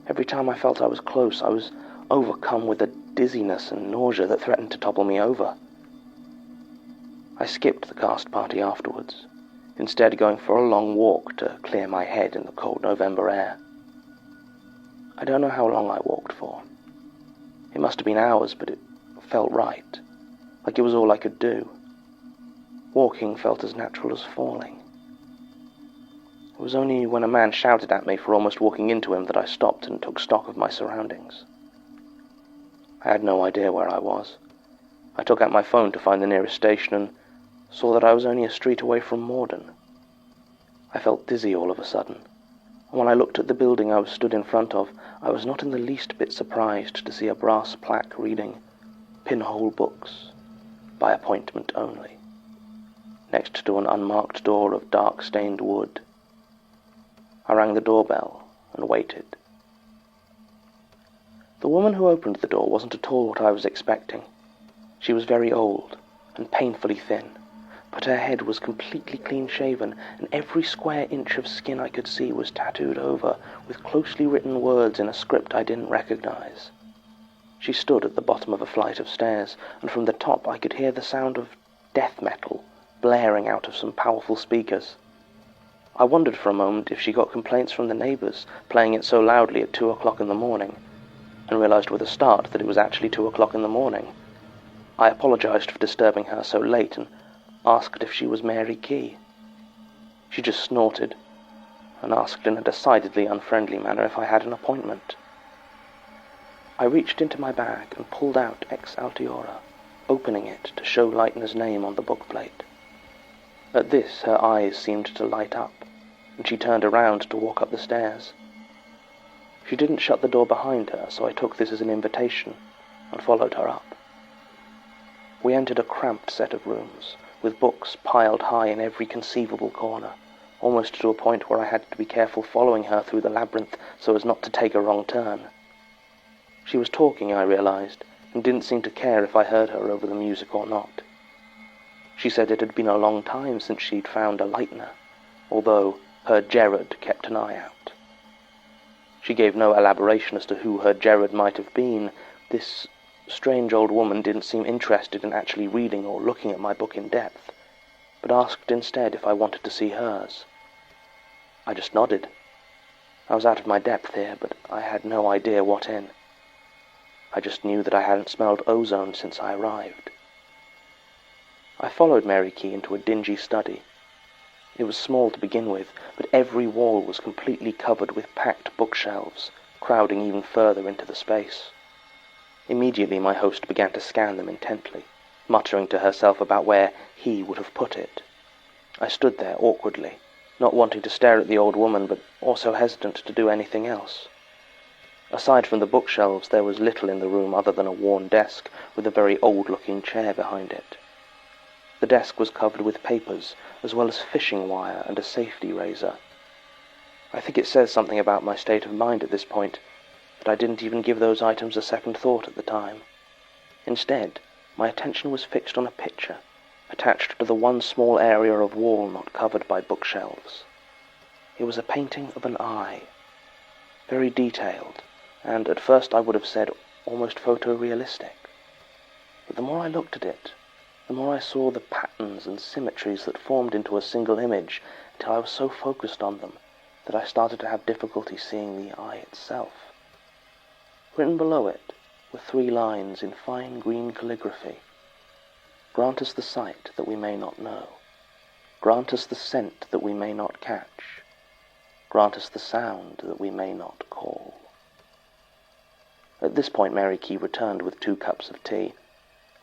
Every time I felt I was close, I was overcome with a dizziness and nausea that threatened to topple me over. I skipped the cast party afterwards, instead going for a long walk to clear my head in the cold November air. I don't know how long I walked for. It must have been hours, but it felt right, like it was all I could do. Walking felt as natural as falling. It was only when a man shouted at me for almost walking into him that I stopped and took stock of my surroundings. I had no idea where I was. I took out my phone to find the nearest station and saw that I was only a street away from Morden. I felt dizzy all of a sudden, and when I looked at the building I was stood in front of, I was not in the least bit surprised to see a brass plaque reading, "Pinhole Books, by appointment only," next to an unmarked door of dark-stained wood. I rang the doorbell and waited. The woman who opened the door wasn't at all what I was expecting. She was very old and painfully thin, but her head was completely clean-shaven, and every square inch of skin I could see was tattooed over with closely written words in a script I didn't recognize. She stood at the bottom of a flight of stairs, and from the top I could hear the sound of death metal blaring out of some powerful speakers. I wondered for a moment if she got complaints from the neighbors playing it so loudly at 2 o'clock in the morning, and realized with a start that it was actually 2 o'clock in the morning. I apologized for disturbing her so late and asked if she was Mary Key. She just snorted and asked in a decidedly unfriendly manner if I had an appointment. I reached into my bag and pulled out Ex Altiora, opening it to show Leitner's name on the bookplate. At this her eyes seemed to light up, and she turned around to walk up the stairs. She didn't shut the door behind her, so I took this as an invitation and followed her up. We entered a cramped set of rooms, with books piled high in every conceivable corner, almost to a point where I had to be careful following her through the labyrinth so as not to take a wrong turn. She was talking, I realized, and didn't seem to care if I heard her over the music or not. She said it had been a long time since she'd found a lightener, although her Gerard kept an eye out. She gave no elaboration as to who her Gerard might have been. This strange old woman didn't seem interested in actually reading or looking at my book in depth, but asked instead if I wanted to see hers. I just nodded. I was out of my depth here, but I had no idea what in. I just knew that I hadn't smelled ozone since I arrived. I followed Mary Key into a dingy study. It was small to begin with, but every wall was completely covered with packed bookshelves, crowding even further into the space. Immediately my host began to scan them intently, muttering to herself about where he would have put it. I stood there awkwardly, not wanting to stare at the old woman, but also hesitant to do anything else. Aside from the bookshelves, there was little in the room other than a worn desk with a very old-looking chair behind it. The desk was covered with papers, as well as fishing wire and a safety razor. I think it says something about my state of mind at this point, that I didn't even give those items a second thought at the time. Instead, my attention was fixed on a picture, attached to the one small area of wall not covered by bookshelves. It was a painting of an eye, very detailed, and at first I would have said almost photorealistic. But the more I looked at it, the more I saw the patterns and symmetries that formed into a single image, until I was so focused on them that I started to have difficulty seeing the eye itself. Written below it were 3 lines in fine green calligraphy. Grant us the sight that we may not know. Grant us the scent that we may not catch. Grant us the sound that we may not call. At this point Mary Key returned with 2 cups of tea.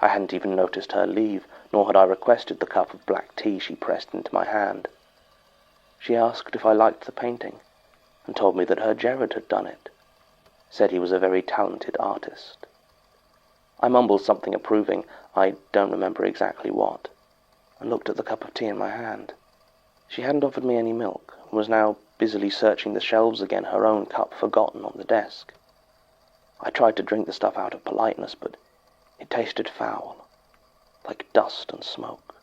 I hadn't even noticed her leave, nor had I requested the cup of black tea she pressed into my hand. She asked if I liked the painting, and told me that her Gerard had done it. Said he was a very talented artist. I mumbled something approving, I don't remember exactly what, and looked at the cup of tea in my hand. She hadn't offered me any milk, and was now busily searching the shelves again, her own cup forgotten on the desk. I tried to drink the stuff out of politeness, but it tasted foul, like dust and smoke.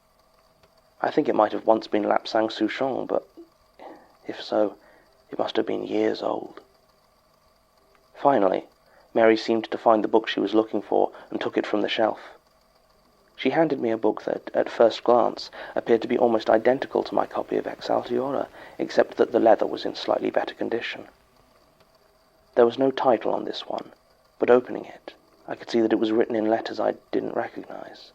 I think it might have once been Lapsang Souchong, but if so, it must have been years old. Finally, Mary seemed to find the book she was looking for and took it from the shelf. She handed me a book that, at first glance, appeared to be almost identical to my copy of Exaltiora, except that the leather was in slightly better condition. There was no title on this one, but opening it, I could see that it was written in letters I didn't recognize.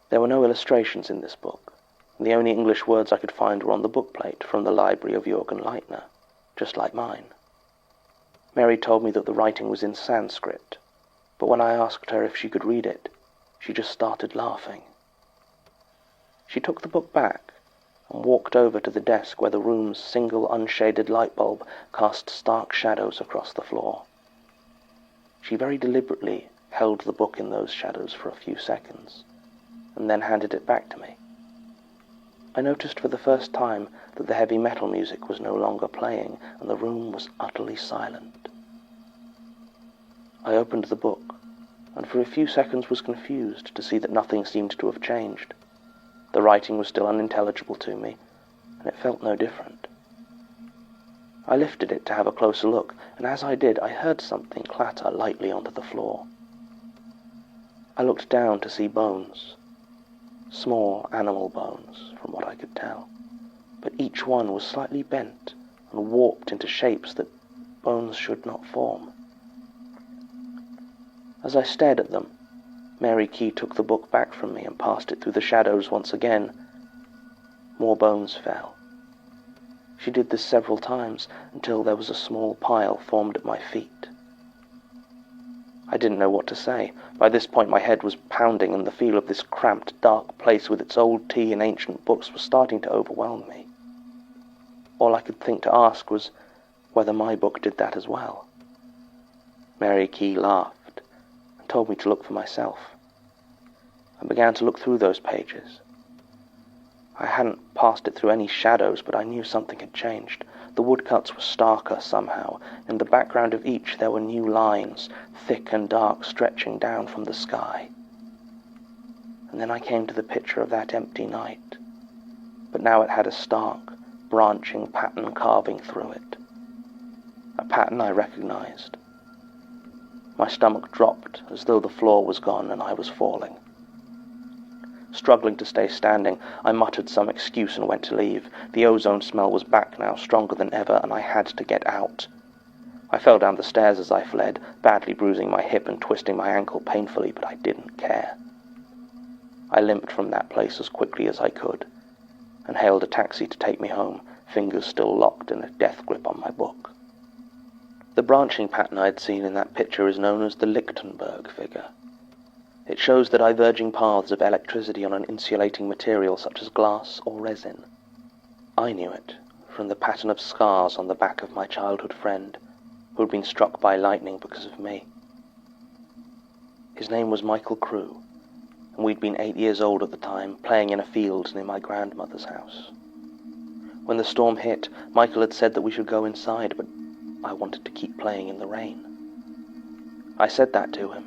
There were no illustrations in this book, and the only English words I could find were on the bookplate from the library of Jürgen Leitner, just like mine. Mary told me that the writing was in Sanskrit, but when I asked her if she could read it, she just started laughing. She took the book back and walked over to the desk where the room's single unshaded light bulb cast stark shadows across the floor. She very deliberately held the book in those shadows for a few seconds, and then handed it back to me. I noticed for the first time that the heavy metal music was no longer playing, and the room was utterly silent. I opened the book, and for a few seconds was confused to see that nothing seemed to have changed. The writing was still unintelligible to me, and it felt no different. I lifted it to have a closer look, and as I did, I heard something clatter lightly onto the floor. I looked down to see bones, small animal bones, from what I could tell, but each one was slightly bent and warped into shapes that bones should not form. As I stared at them, Mary Key took the book back from me and passed it through the shadows once again. More bones fell. She did this several times until there was a small pile formed at my feet. I didn't know what to say. By this point my head was pounding, and the feel of this cramped, dark place with its old tea and ancient books was starting to overwhelm me. All I could think to ask was whether my book did that as well. Mary Key laughed and told me to look for myself. I began to look through those pages. I hadn't passed it through any shadows, but I knew something had changed. The woodcuts were starker somehow. In the background of each there were new lines, thick and dark, stretching down from the sky. And then I came to the picture of that empty night, but now it had a stark, branching pattern carving through it. A pattern I recognized. My stomach dropped as though the floor was gone and I was falling. Struggling to stay standing, I muttered some excuse and went to leave. The ozone smell was back now, stronger than ever, and I had to get out. I fell down the stairs as I fled, badly bruising my hip and twisting my ankle painfully, but I didn't care. I limped from that place as quickly as I could, and hailed a taxi to take me home, fingers still locked in a death grip on my book. The branching pattern I'd seen in that picture is known as the Lichtenberg figure. It shows the diverging paths of electricity on an insulating material such as glass or resin. I knew it from the pattern of scars on the back of my childhood friend, who had been struck by lightning because of me. His name was Michael Crew, and we'd been 8 years old at the time, playing in a field near my grandmother's house. When the storm hit, Michael had said that we should go inside, but I wanted to keep playing in the rain. I said that to him,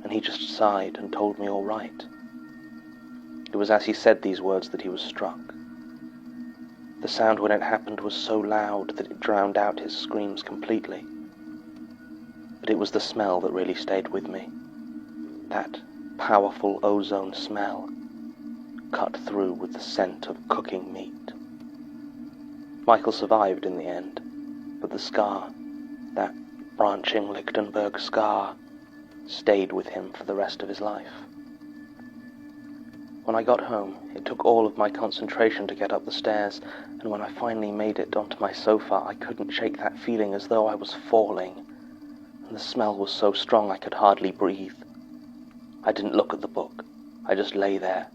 and he just sighed and told me all right. It was as he said these words that he was struck. The sound when it happened was so loud that it drowned out his screams completely. But it was the smell that really stayed with me. That powerful ozone smell, cut through with the scent of cooking meat. Michael survived in the end, but the scar, that branching Lichtenberg scar, stayed with him for the rest of his life. When I got home, it took all of my concentration to get up the stairs, and when I finally made it onto my sofa, I couldn't shake that feeling as though I was falling, and the smell was so strong I could hardly breathe. I didn't look at the book. I just lay there.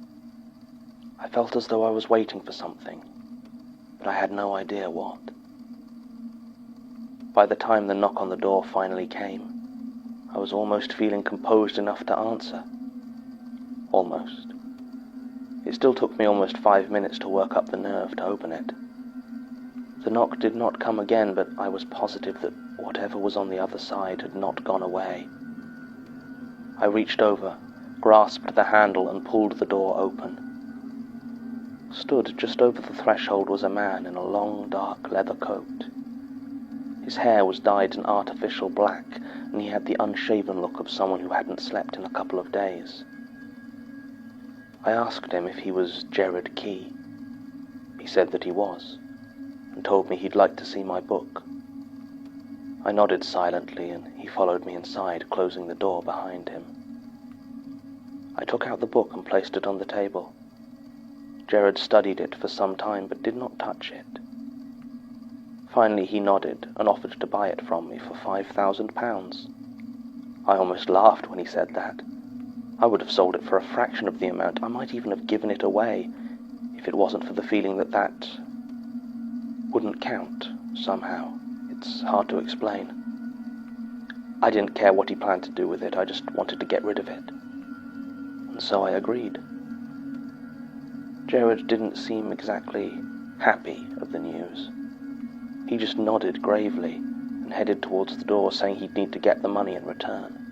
I felt as though I was waiting for something, but I had no idea what. By the time the knock on the door finally came, I was almost feeling composed enough to answer. Almost. It still took me almost 5 minutes to work up the nerve to open it. The knock did not come again, but I was positive that whatever was on the other side had not gone away. I reached over, grasped the handle, and pulled the door open. Stood just over the threshold was a man in a long, dark leather coat. His hair was dyed an artificial black, and he had the unshaven look of someone who hadn't slept in a couple of days. I asked him if he was Jared Key. He said that he was, and told me he'd like to see my book. I nodded silently, and he followed me inside, closing the door behind him. I took out the book and placed it on the table. Jared studied it for some time, but did not touch it. Finally he nodded and offered to buy it from me for £5,000. I almost laughed when he said that. I would have sold it for a fraction of the amount. I might even have given it away, if it wasn't for the feeling that that wouldn't count, somehow. It's hard to explain. I didn't care what he planned to do with it, I just wanted to get rid of it. And so I agreed. Jared didn't seem exactly happy at the news. He just nodded gravely and headed towards the door, saying he'd need to get the money and return.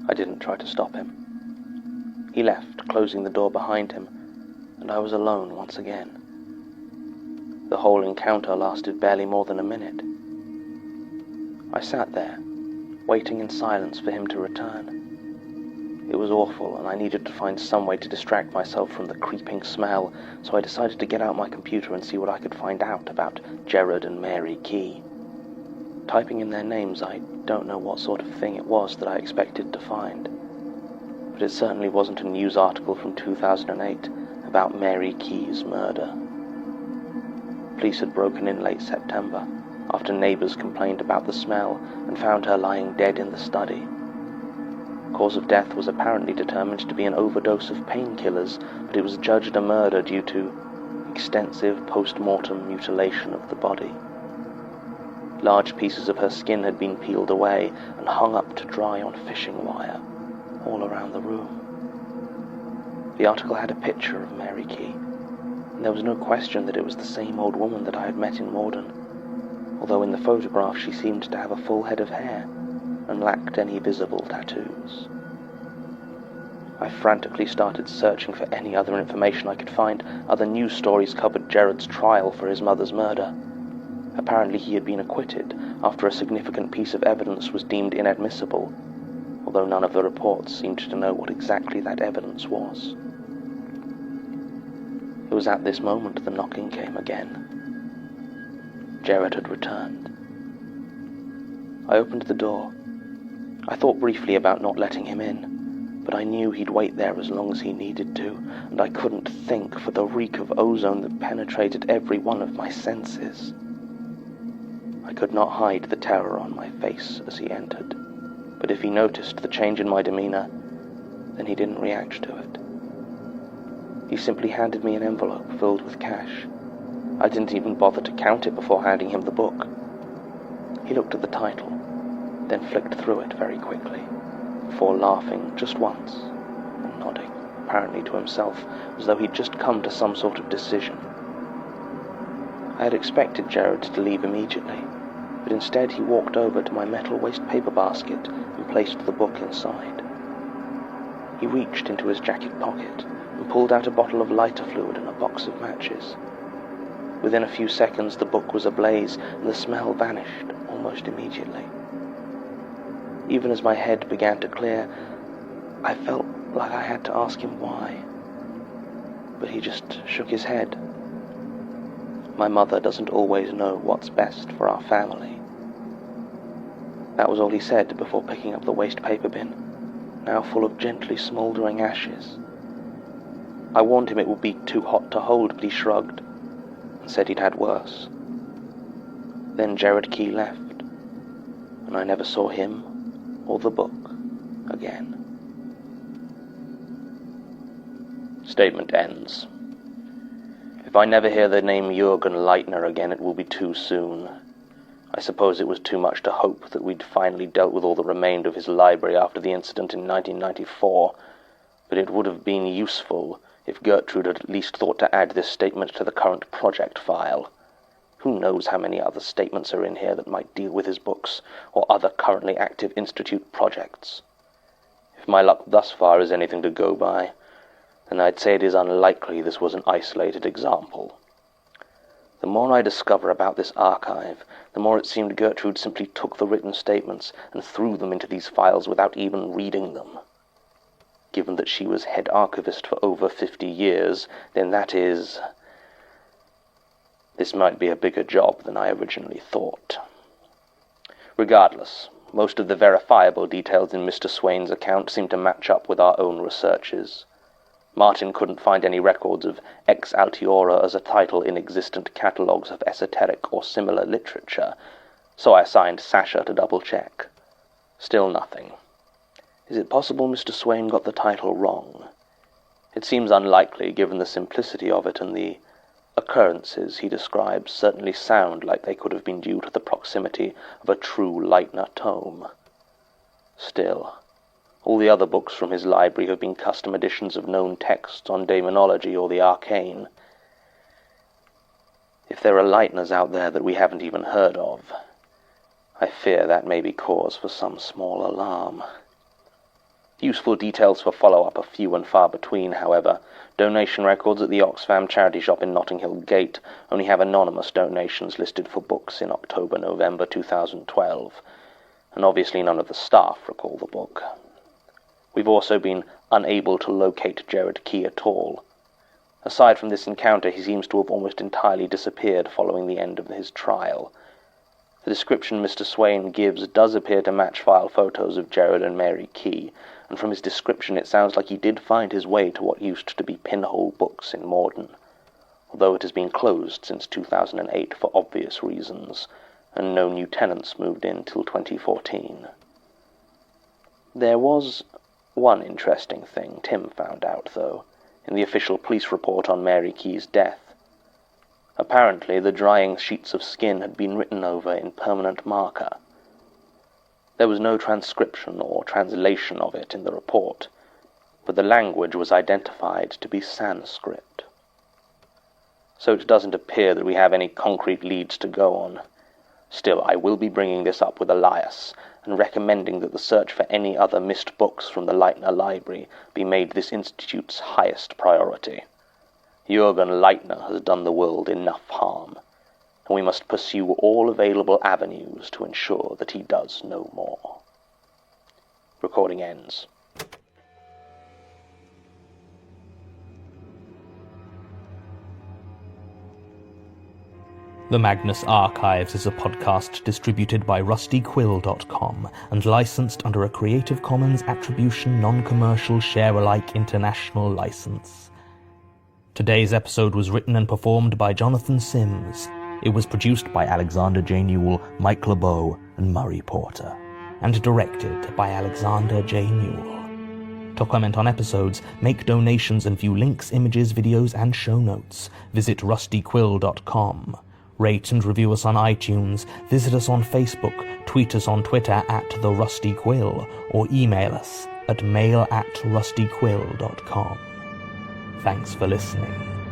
I didn't try to stop him. He left, closing the door behind him, and I was alone once again. The whole encounter lasted barely more than a minute. I sat there, waiting in silence for him to return. It was awful, and I needed to find some way to distract myself from the creeping smell, so I decided to get out my computer and see what I could find out about Jared and Mary Key. Typing in their names, I don't know what sort of thing it was that I expected to find, but it certainly wasn't a news article from 2008 about Mary Key's murder. Police had broken in late September, after neighbors complained about the smell and found her lying dead in the study. Cause of death was apparently determined to be an overdose of painkillers, but it was judged a murder due to extensive post-mortem mutilation of the body. Large pieces of her skin had been peeled away and hung up to dry on fishing wire all around the room. The article had a picture of Mary Key, and there was no question that it was the same old woman that I had met in Morden, although in the photograph she seemed to have a full head of hair and lacked any visible tattoos. I frantically started searching for any other information I could find. Other news stories covered Jared's trial for his mother's murder. Apparently he had been acquitted after a significant piece of evidence was deemed inadmissible, although none of the reports seemed to know what exactly that evidence was. It was at this moment the knocking came again. Jared had returned. I opened the door. I thought briefly about not letting him in, but I knew he'd wait there as long as he needed to, and I couldn't think for the reek of ozone that penetrated every one of my senses. I could not hide the terror on my face as he entered, but if he noticed the change in my demeanor, then he didn't react to it. He simply handed me an envelope filled with cash. I didn't even bother to count it before handing him the book. He looked at the title, then flicked through it very quickly, before laughing just once and nodding, apparently to himself, as though he'd just come to some sort of decision. I had expected Jared to leave immediately, but instead he walked over to my metal waste paper basket and placed the book inside. He reached into his jacket pocket and pulled out a bottle of lighter fluid and a box of matches. Within a few seconds the book was ablaze and the smell vanished almost immediately. Even as my head began to clear, I felt like I had to ask him why, but he just shook his head. My mother doesn't always know what's best for our family. That was all he said before picking up the waste paper bin, now full of gently smouldering ashes. I warned him it would be too hot to hold, but he shrugged and said he'd had worse. Then Jared Key left, and I never saw him or the book again. Statement ends. If I never hear the name Jürgen Leitner again, it will be too soon. I suppose it was too much to hope that we'd finally dealt with all that remained of his library after the incident in 1994, but it would have been useful if Gertrude had at least thought to add this statement to the current project file. Who knows how many other statements are in here that might deal with his books or other currently active Institute projects. If my luck thus far is anything to go by, then I'd say it is unlikely this was an isolated example. The more I discover about this archive, the more it seemed Gertrude simply took the written statements and threw them into these files without even reading them. Given that she was head archivist for over 50 years, then this might be a bigger job than I originally thought. Regardless, most of the verifiable details in Mr. Swain's account seem to match up with our own researches. Martin couldn't find any records of Ex Altiora as a title in existent catalogues of esoteric or similar literature, so I assigned Sasha to double-check. Still nothing. Is it possible Mr. Swain got the title wrong? It seems unlikely, given the simplicity of it, and the occurrences he describes certainly sound like they could have been due to the proximity of a true Leitner tome. Still, all the other books from his library have been custom editions of known texts on demonology or the arcane. If there are Leitners out there that we haven't even heard of, I fear that may be cause for some small alarm. Useful details for follow-up are few and far between, however. Donation records at the Oxfam charity shop in Notting Hill Gate only have anonymous donations listed for books in October-November 2012, and obviously none of the staff recall the book. We've also been unable to locate Jared Key at all. Aside from this encounter, he seems to have almost entirely disappeared following the end of his trial. The description Mr. Swain gives does appear to match file photos of Jared and Mary Key, and from his description it sounds like he did find his way to what used to be Pinhole Books in Morden, although it has been closed since 2008 for obvious reasons, and no new tenants moved in till 2014. There was one interesting thing Tim found out, though, in the official police report on Mary Key's death. Apparently, the drying sheets of skin had been written over in permanent marker. There was no transcription or translation of it in the report, but the language was identified to be Sanskrit. So it doesn't appear that we have any concrete leads to go on. Still, I will be bringing this up with Elias, and recommending that the search for any other missed books from the Leitner Library be made this Institute's highest priority. Jürgen Leitner has done the world enough harm, and we must pursue all available avenues to ensure that he does no more. Recording ends. The Magnus Archives is a podcast distributed by rustyquill.com and licensed under a Creative Commons Attribution Non-Commercial Share-alike International License. Today's episode was written and performed by Jonathan Sims. It was produced by Alexander J. Newell, Mike LeBeau, and Murray Porter, and directed by Alexander J. Newell. To comment on episodes, make donations, and view links, images, videos, and show notes, visit rustyquill.com. Rate and review us on iTunes, visit us on Facebook, tweet us on Twitter @TheRustyQuill, or email us at mail@rustyquill.com. Thanks for listening.